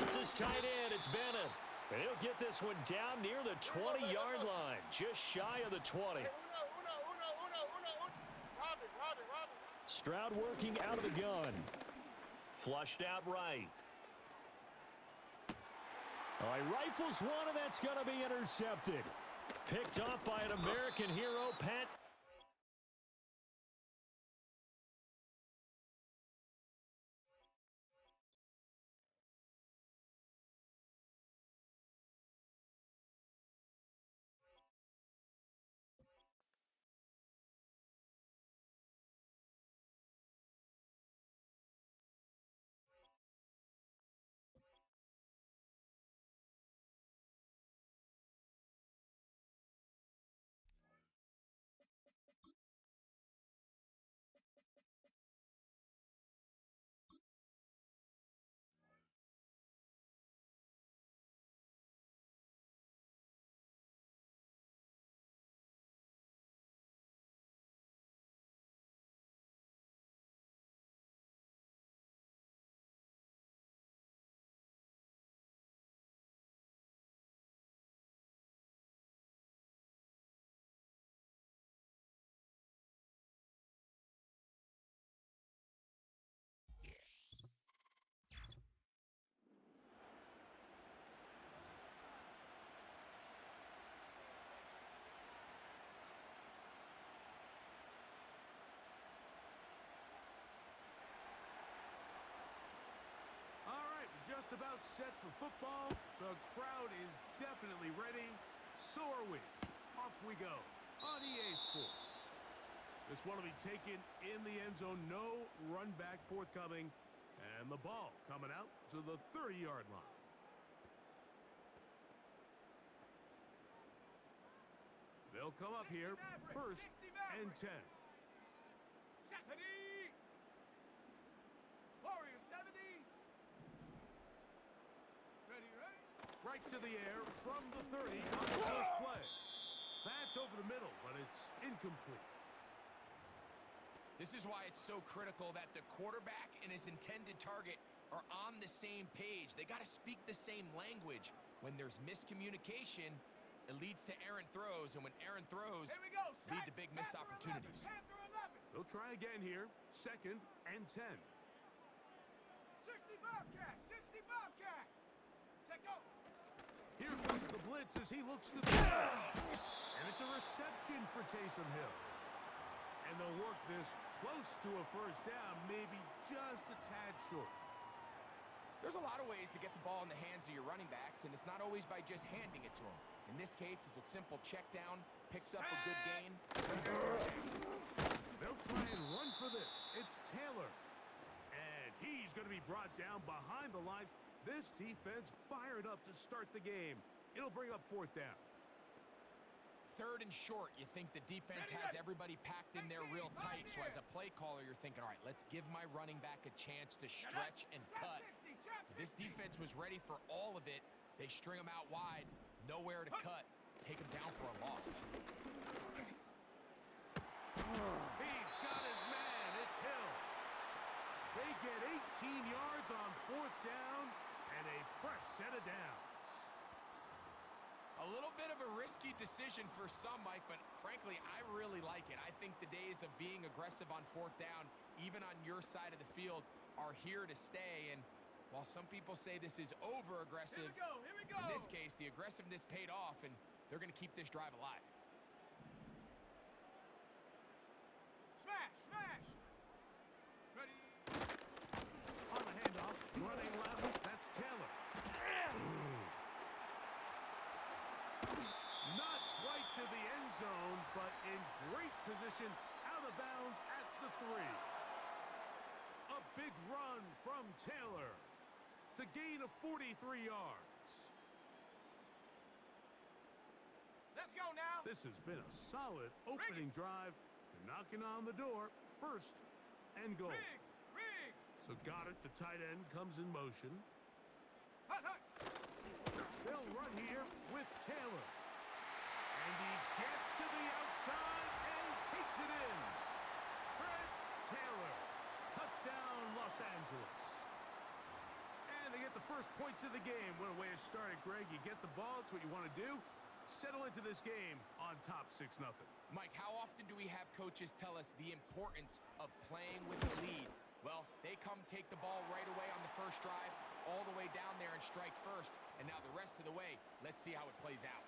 It's his tight end. It's Bennett. And he'll get this one down near the 20-yard line, just shy of the 20. Stroud working out of the gun. Flushed out right. All right, rifles one, and that's going to be intercepted. Picked off by an American hero, Pat. Just about set for football. The crowd is definitely ready. So are we. Off we go on EA Sports. This one will be taken in the end zone. No run back forthcoming. And the ball coming out to the 30-yard line. They'll come up here first and 10. Warrior 70. Right to the air from the 30 on the first play. That's over the middle, but it's incomplete. This is why it's so critical that the quarterback and his intended target are on the same page. They got to speak the same language. When there's miscommunication, it leads to errant throws, and when errant throws lead to big missed opportunities. They'll try again here. Second and 10. 60 Bobcat! 60 Bobcat! Take over! Here comes the blitz as he looks to the and it's a reception for Taysom Hill. And they'll work this close to a first down, maybe just a tad short. There's a lot of ways to get the ball in the hands of your running backs, and it's not always by just handing it to them. In this case, it's a simple check down, picks up a good gain. They'll try and run for this. It's Taylor. And he's going to be brought down behind the line. This defense fired up to start the game. It'll bring up fourth down. Third and short, you think the defense has everybody packed in there real tight. So as a play caller, you're thinking, all right, let's give my running back a chance to stretch and cut. This defense was ready for all of it. They string them out wide, nowhere to cut. Take them down for a loss. He's got his man. It's Hill. They get 18 yards on fourth down and a fresh set of downs. A little bit of a risky decision for some, Mike, but frankly, I really like it. I think the days of being aggressive on fourth down, even on your side of the field, are here to stay. And while some people say this is over-aggressive, in this case, the aggressiveness paid off, and they're going to keep this drive alive. Smash, smash. Ready. On the handoff, running level, that's Taylor. Not quite to the end zone, but in great position, out of bounds at the 3. A big run from Taylor to gain of 43 yards. Let's go now. This has been a solid opening drive. They're knocking on the door. First and goal. Riggs. So got it. The tight end comes in motion. Hut, hut. They'll run here with Taylor. And he gets to the outside and takes it in. Fred Taylor. Touchdown, Los Angeles. And they get the first points of the game. What a way to start it, Greg. You get the ball. It's what you want to do. Settle into this game on top 6-0. Mike, how often do we have coaches tell us the importance of playing with the lead? Well, they come take the ball right away on the first drive, all the way down there and strike first. And now the rest of the way, let's see how it plays out.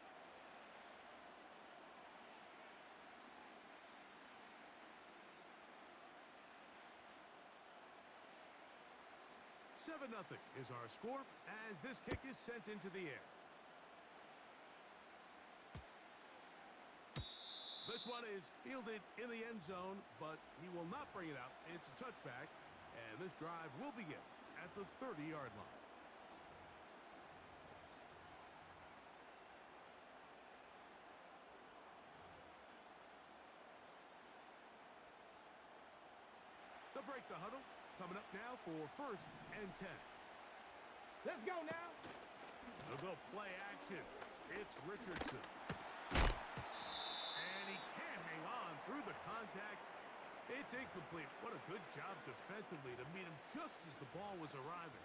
Seven 0 is our score as this kick is sent into the air. This one is fielded in the end zone, but he will not bring it out. It's a touchback, and this drive will begin at the 30-yard line. They'll break the huddle. Coming up now for first and 10. Let's go now. They'll go play action. It's Richardson. And he can't hang on through the contact. It's incomplete. What a good job defensively to meet him just as the ball was arriving.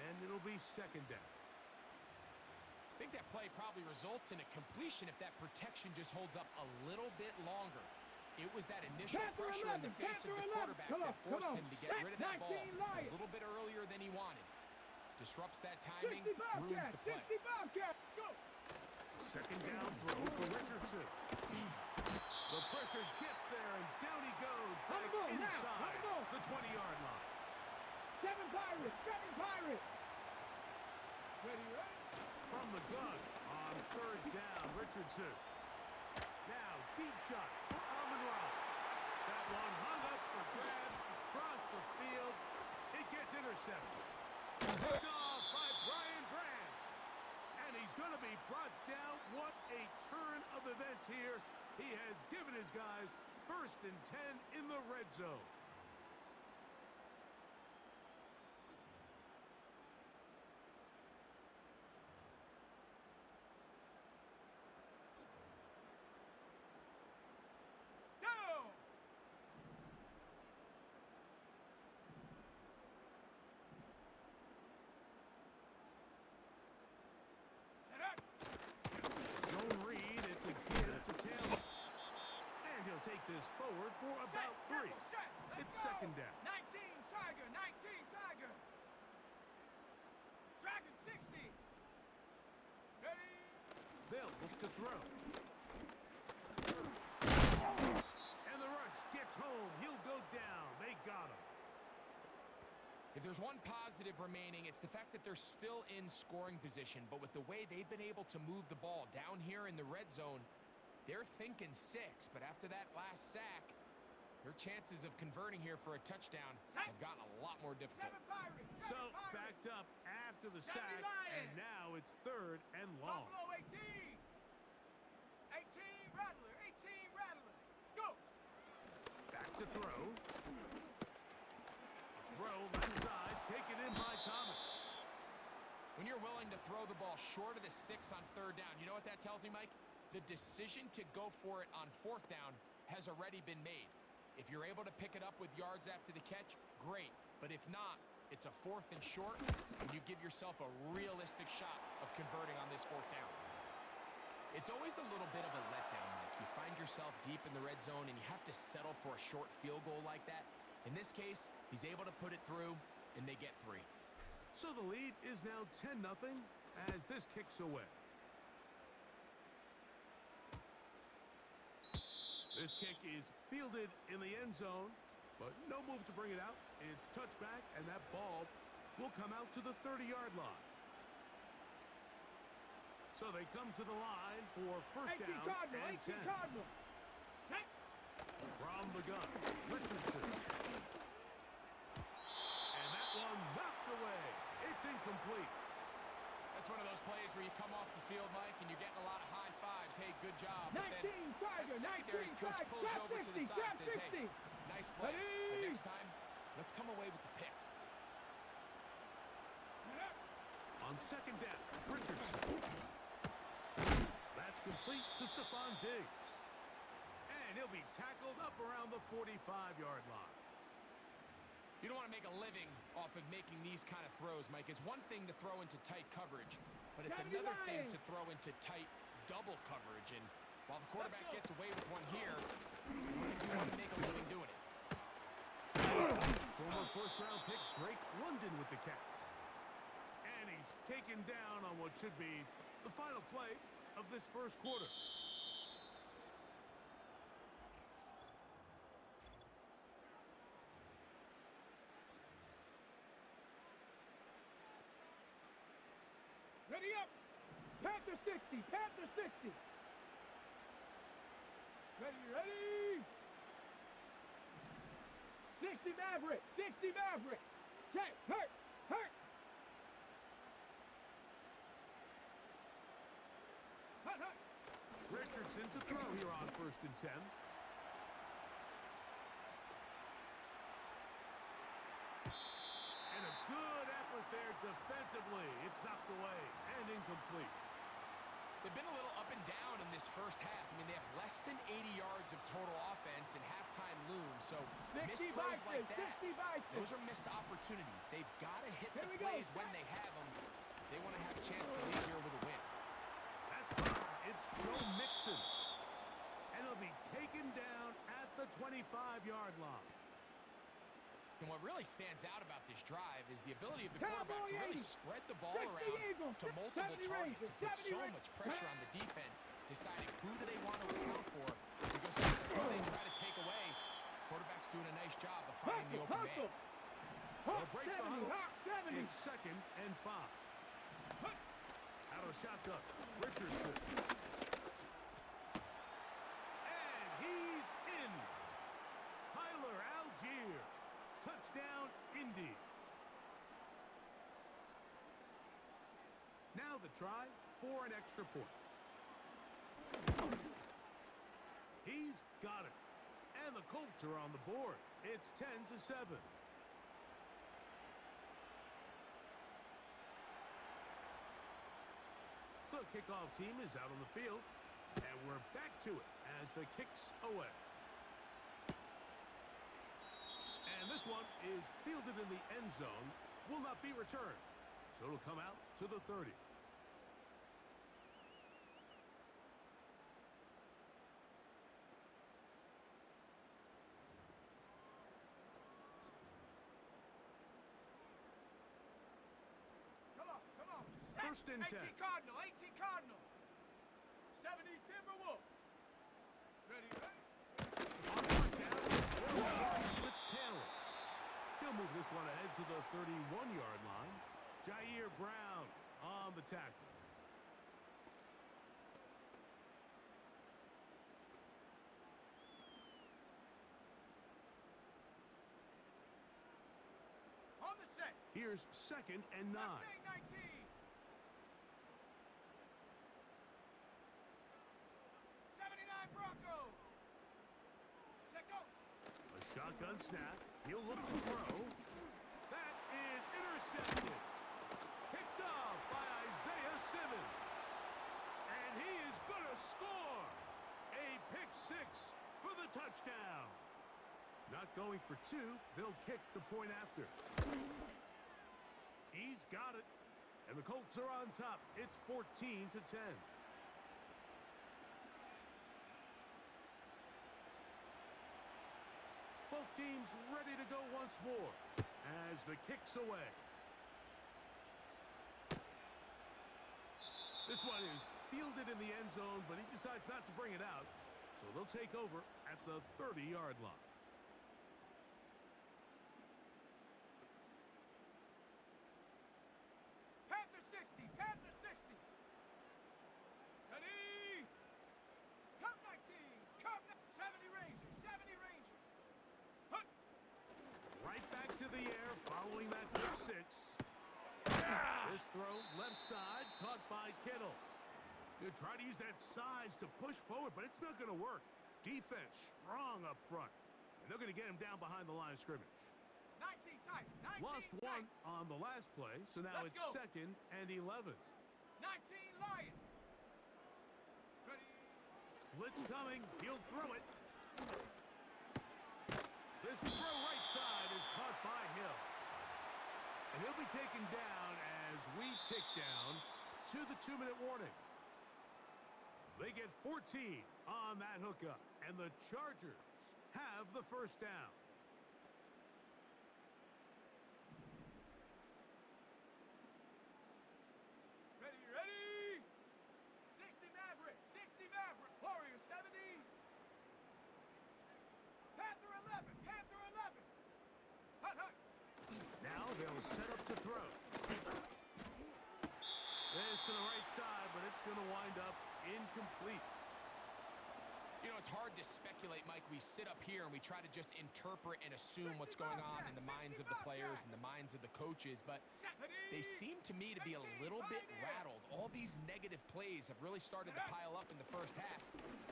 And it'll be second down. I think that play probably results in a completion if that protection just holds up a little bit longer. It was that initial pressure in the face of the quarterback that forced him to get rid of that ball a little bit earlier than he wanted. Disrupts that timing, ruins the play. Second down throw for Richardson. The pressure gets there, and down he goes back inside the 20-yard line. Seven Pirates. Ready? From the gun on third down, Richardson. Now, deep shot for Amon-Ra. That one hung up for grabs across the field. It gets intercepted. Picked off by Brian Branch. And he's going to be brought down. What a turn of events here. He has given his guys first and 10 in the red zone. Take this forward for about 3. It's second down. 19 Tiger. Dragon 60. Ready? They'll look to throw. And the rush gets home. He'll go down. They got him. If there's one positive remaining, it's the fact that they're still in scoring position. But with the way they've been able to move the ball down here in the red zone, they're thinking 6, but after that last sack, their chances of converting here for a touchdown have gotten a lot more difficult. So, backed up after the sack, and now it's third and long. Buffalo 18. 18 Rattler. Go. Back to throw. A throw left side, taken in by Thomas. When you're willing to throw the ball short of the sticks on third down, you know what that tells me, Mike? The decision to go for it on fourth down has already been made. If you're able to pick it up with yards after the catch, great. But if not, it's a fourth and short, and you give yourself a realistic shot of converting on this fourth down. It's always a little bit of a letdown, Mike. You find yourself deep in the red zone, and you have to settle for a short field goal like that. In this case, he's able to put it through, and they get 3. So the lead is now 10-0 as this kicks away. This kick is fielded in the end zone, but no move to bring it out. It's touchback, and that ball will come out to the 30-yard line. So they come to the line for first 18 down Cardinal, and 18 10. Cardinal. Hey. From the gun, Richardson. And that one knocked away. It's incomplete. That's one of those plays where you come off the field, Mike, and you're getting a lot of high fives. Hey, good job. But 19 then Tiger, that 19 secondary's coach Tiger, pulls you over to the trap side and says, 60. hey, nice play. But Ready? next time, let's come away with the pick. On second down, Richardson. That's complete to Stephon Diggs. And he'll be tackled up around the 45-yard line. You don't want to make a living off of making these kind of throws, Mike. It's one thing to throw into tight coverage, but it's another thing to throw into tight double coverage. And while the quarterback gets away with one here, you want to make a living doing it. Former first-round pick Drake London with the catch. And he's taken down on what should be the final play of this first quarter. Ready up. Panther 60. Panther 60. Ready. 60 Maverick. 60 Maverick. Check. Hurt. Hurt. Richardson to throw here on first and 10. And a good effort there defensively. It's knocked away and incomplete. They've been a little up and down in this first half. I mean, they have less than 80 yards of total offense and halftime looms. So missed throws like that, those are missed opportunities. They've got to hit the plays when they have them. They want to have a chance to leave here with a win. That's right. It's Joe Mixon. And he'll be taken down at the 25-yard line. And what really stands out about this drive is the ability of the quarterback to really spread the ball around to multiple targets and put so much pressure on the defense, deciding who do they want to account for. Because no matter who they try to take away, quarterback's doing a nice job of finding the open man. They'll break the huddle. It's second and 5. Out of shotgun, Richardson. And he's in. Tyler Algier. Touchdown, Indy. Now the try for an extra point. He's got it. And the Colts are on the board. It's 10-7. The kickoff team is out on the field. And we're back to it as the kick's away. And this one is fielded in the end zone. Will not be returned. So it'll come out to the 30. Come on. First and 10. 18 Cardinal. 18 Cardinal. 70 Timberwolf. Ready. On fourth down, they'll start with Taylor. He'll move this one ahead to the 31-yard line. Jair Brown on the tackle. On the set. Here's second and 9. Mustang 19. 79 Broncos. Check go. A shotgun snap. He'll look to throw. That is intercepted. Picked off by Isaiah Simmons. And he is going to score. A pick six for the touchdown. Not going for 2. They'll kick the point after. He's got it. And the Colts are on top. It's 14-10. Both teams ready to go once more as the kick's away. This one is fielded in the end zone, but he decides not to bring it out. So they'll take over at the 30-yard line. Panther 60, Panther 60. Ready? Come 19, come 70 Ranger, 70 Ranger. Hut. Right back to the air following that pick six. This throw left side caught by Kittle. He'll try to use that size to push forward, but it's not going to work. Defense strong up front. And they're going to get him down behind the line of scrimmage. 19 tight, 19 Lost tight. one on the last play, so now Let's it's go. 2nd and 11. 19 Lion. Ready? Blitz coming. He'll throw it. This throw right side is caught by Hill. And he'll be taken down as we tick down to the 2-minute warning. They get 14 on that hookup, and the Chargers have the first down. Ready, ready? 60 Maverick, 60 Maverick. Warrior 70. Panther 11, Panther 11. Hut, hut. Now they'll set up to throw. This to the right side, but it's going to wind up incomplete. You know, it's hard to speculate, Mike. We sit up here and we try to just interpret and assume what's going on in the minds of the players and the minds of the coaches, but they seem to me to be a little bit rattled. All these negative plays have really started to pile up in the first half.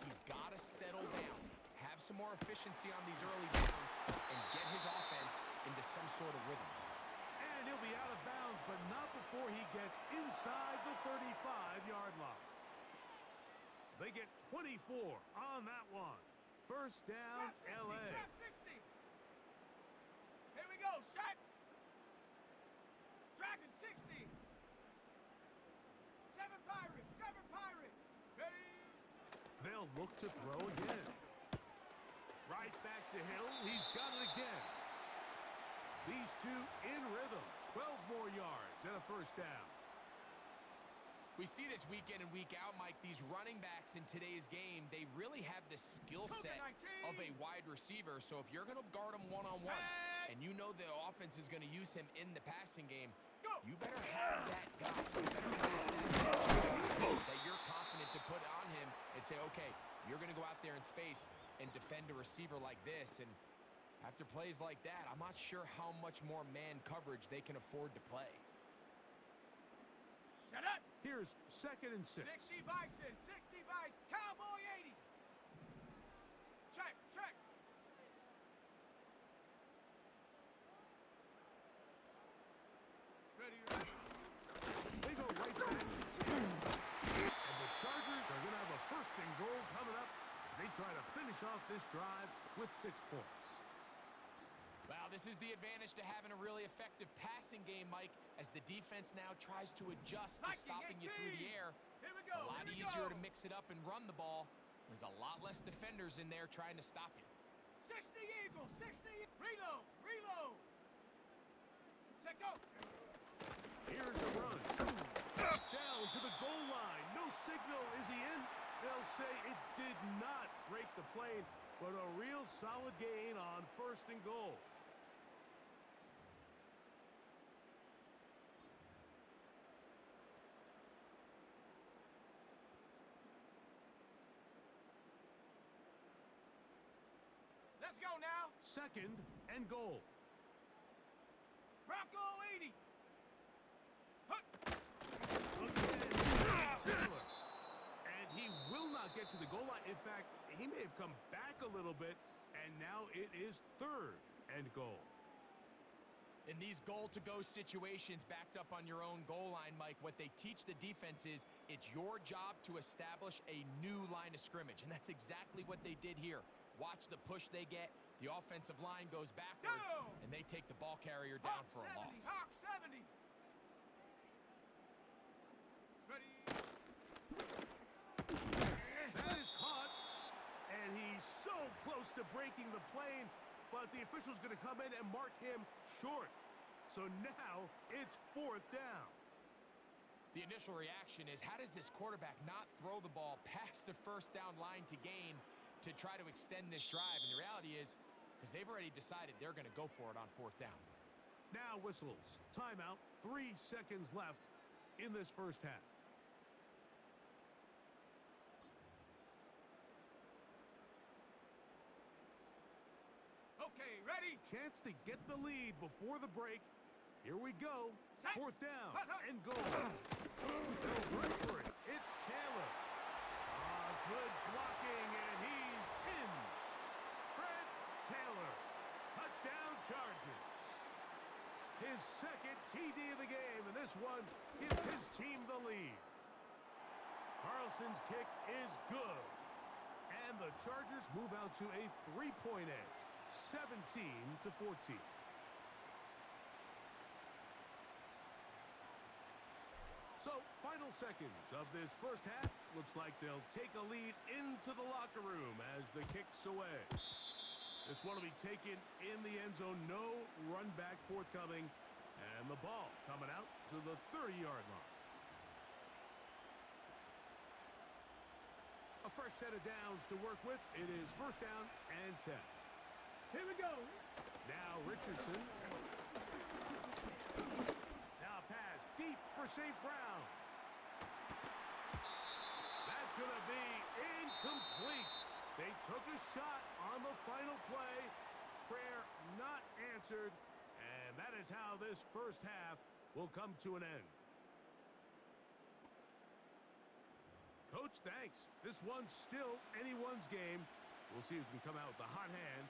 He's got to settle down, have some more efficiency on these early downs, and get his offense into some sort of rhythm. And he'll be out of bounds, but not before he gets inside the 35-yard line. They get 24 on that one. First down, Trap 60, L.A. trap 60. Here we go, set. Dragon 60. 7 Pirates, 7 Pirates. Ready? They'll look to throw again. Right back to Hill. He's got it again. These two in rhythm. 12 more yards and a first down. We see this week in and week out, Mike, these running backs in today's game, they really have the skill set of a wide receiver. So if you're going to guard him one-on-one and you know the offense is going to use him in the passing game, you better have that guy. You better have that guy that you're confident to put on him and say, okay, you're going to go out there in space and defend a receiver like this. And after plays like that, I'm not sure how much more man coverage they can afford to play. Set up. Here's 2nd and 6. 60 Bison, 60 Bison. Cowboy 80. Check, check. Ready, ready. They go right back to 10. And the Chargers are going to have a 1st and goal coming up as they try to finish off this drive with 6 points. Well, this is the advantage to having a really effective passing game, Mike, as the defense now tries to adjust to stopping you through the air. Here we It's go, a lot here we easier go. to mix it up and run the ball. There's a lot less defenders in there trying to stop you. 60 Eagle, 60. Reload, reload. Check go. Here's a run. Down to the goal line. No signal. Is he in? They'll say it did not break the plane, but a real solid gain on 1st and goal. Let's go now. 2nd and goal. Bronco 80. Hut. Taylor. And he will not get to the goal line. In fact, he may have come back a little bit, and now it is 3rd and goal. In these goal-to-go situations backed up on your own goal line, Mike, what they teach the defense is it's your job to establish a new line of scrimmage, and that's exactly what they did here. Watch the push they get. The offensive line goes backwards, and they take the ball carrier down Hawk for a 70, loss. Hawk 70. Ready. That is caught, and he's so close to breaking the plane. but the official's going to come in and mark him short. So now it's 4th down. The initial reaction is, how does this quarterback not throw the ball past the first down line to gain to try to extend this drive? And the reality is, because they've already decided they're going to go for it on 4th down. Now whistles. Timeout. 3 seconds left in this first half. Okay, ready? Chance to get the lead before the break. Here we go. Set. 4th down Hut, hut. and goal. They'll run for it. It's Taylor. Good blocking, and he's in. Fred Taylor. Touchdown Chargers. His second TD of the game, and this one gives his team the lead. Carlson's kick is good. And the Chargers move out to a 3-point edge. 17-14. So, final seconds of this first half. Looks like they'll take a lead into the locker room as the kick's away. This one will be taken in the end zone. No run back forthcoming. And the ball coming out to the 30-yard line. A fresh set of downs to work with. It is 1st down and 10. Here we go. Now Richardson. Now pass deep for St. Brown. That's going to be incomplete. They took a shot on the final play. Prayer not answered. And that is how this first half will come to an end. Coach, thanks. This one's still anyone's game. We'll see who can come out with the hot hand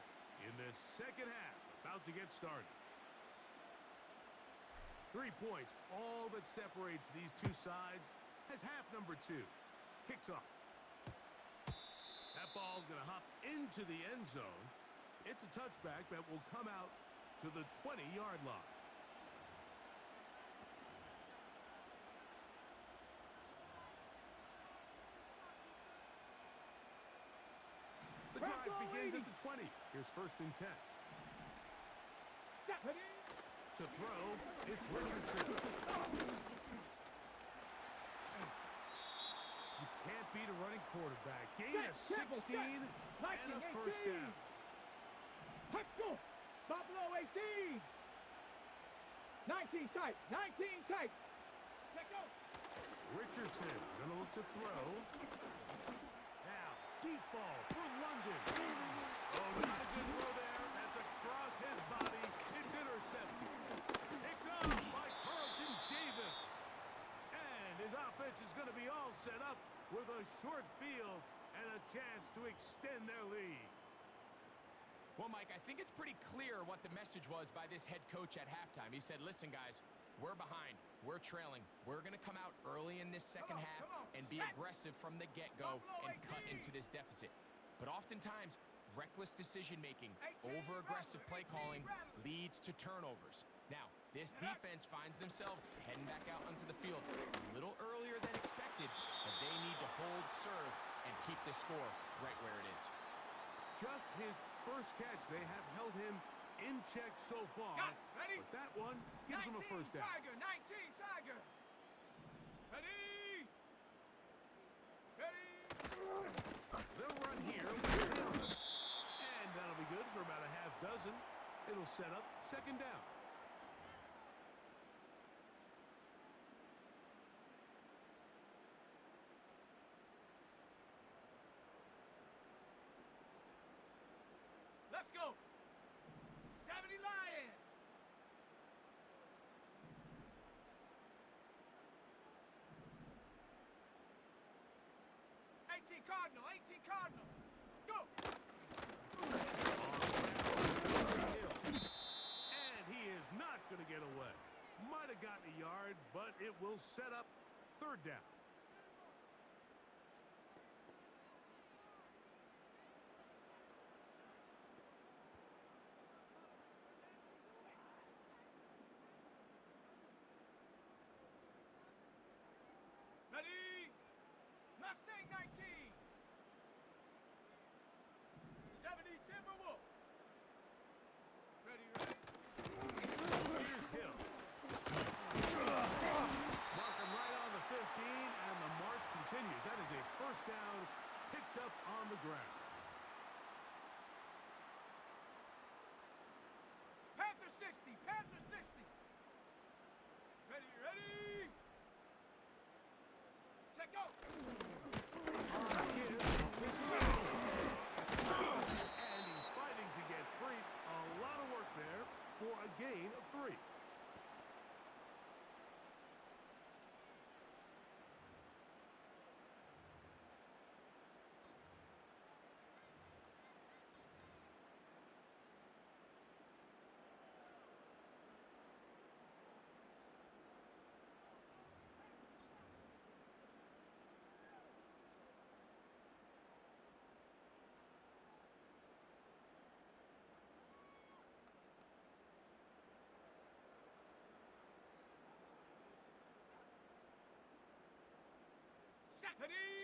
in this second half. About to get started. 3 points, all that separates these two sides, as half number 2 kicks off. That ball going to hop into the end zone. It's a touchback that will come out to the 20-yard line. The drive begins at the 20. Here's 1st and 10. To throw, it's Richardson. You can't beat a running quarterback. Gain of 16 and a 1st down. Let's go. Buffalo 18. 19 tight. 19 tight. Let go. Richardson going to look to throw. Now, deep ball for London. Oh, not a good throw there. That's across his body. It's intercepted. Picked up by Carlton Davis. And his offense is going to be all set up with a short field and a chance to extend their lead. Well, Mike, I think it's pretty clear what the message was by this head coach at halftime. He said, listen, guys, we're behind. We're trailing. We're going to come out early in this second half and be aggressive from the get-go and cut into this deficit. But oftentimes, reckless decision-making, over-aggressive play calling leads to turnovers. Now, this defense finds themselves heading back out onto the field a little earlier than expected, but they need to hold serve and keep the score right where it is. Just his first catch. They have held him in check so far. Ready? But that one gives him a 1st down. Tiger. 19 Tiger. Ready? Ready? They'll run here. And that'll be good for about a half dozen. It'll set up 2nd down. Let's go. 70 Lion. 18 Cardinal. 18 Cardinal. Go. And he is not going to get away. Might have gotten a yard, but it will set up 3rd down. Ready? Mustang 19. 70 Timberwolf. continues. That is a first down picked up on the ground. Panther 60, Panther 60. Ready, ready. Set go. This is and he's fighting to get free. A lot of work there for a gain of 3.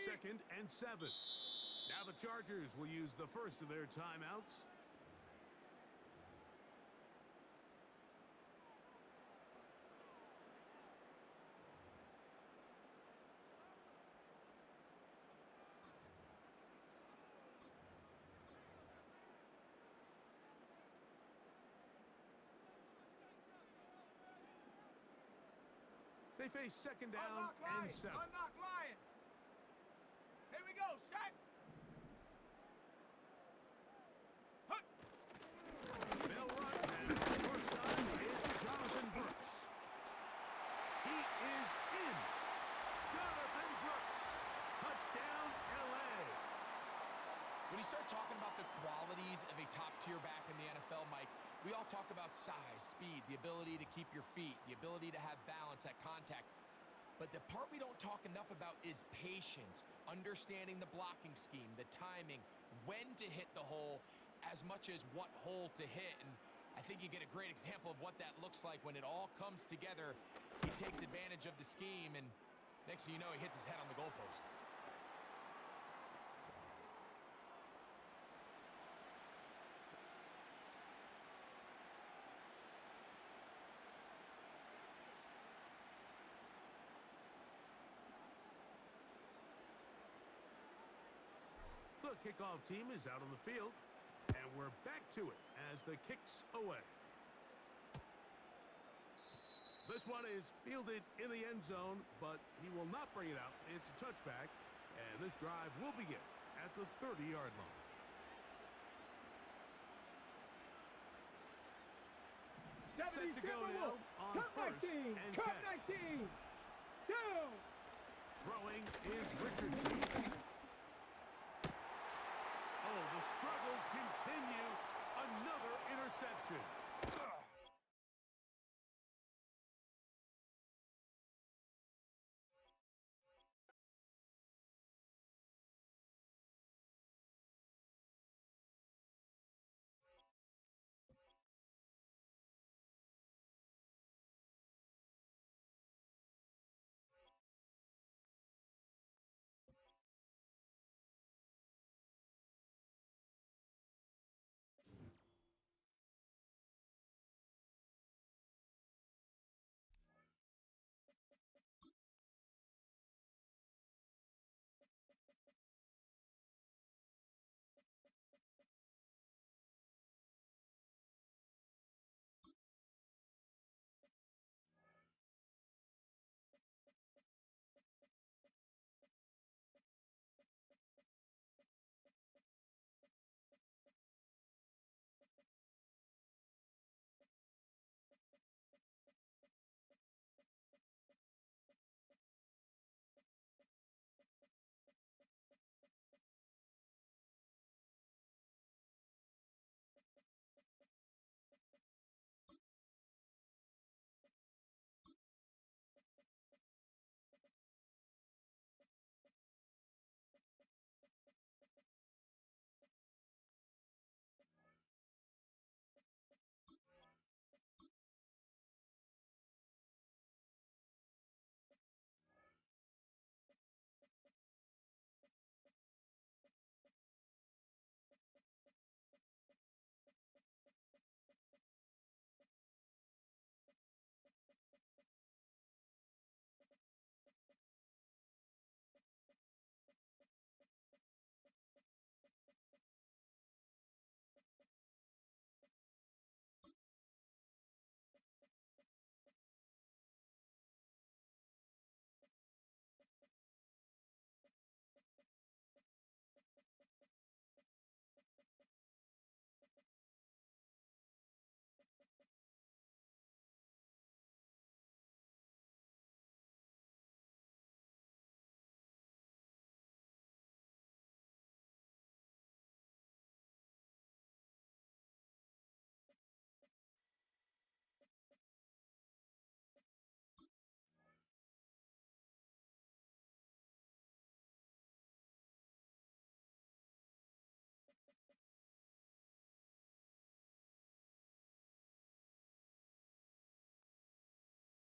Second and 7. Now the Chargers will use the first of their timeouts. They face second down Unlock and Lion. 7. Unlock Lion. Here we go. Set. Hut. They'll run, and first time is Jonathan Brooks. He is in. Jonathan Brooks. Touchdown, L.A. When you start talking about the qualities of a top-tier back in the NFL, Mike, we all talk about size, speed, the ability to keep your feet, the ability to have balance at contact. But the part we don't talk enough about is patience, understanding the blocking scheme, the timing, when to hit the hole, as much as what hole to hit. And I think you get a great example of what that looks like when it all comes together. He takes advantage of the scheme, and next thing you know, he hits his head on the goalpost. The kickoff team is out on the field, and we're back to it as the kick's away. This one is fielded in the end zone, but he will not bring it out. It's a touchback, and this drive will begin at the 30-yard line. Set to go now on first and 10. 19. 2. Throwing is Richardson. Oh, the struggles continue. Another interception.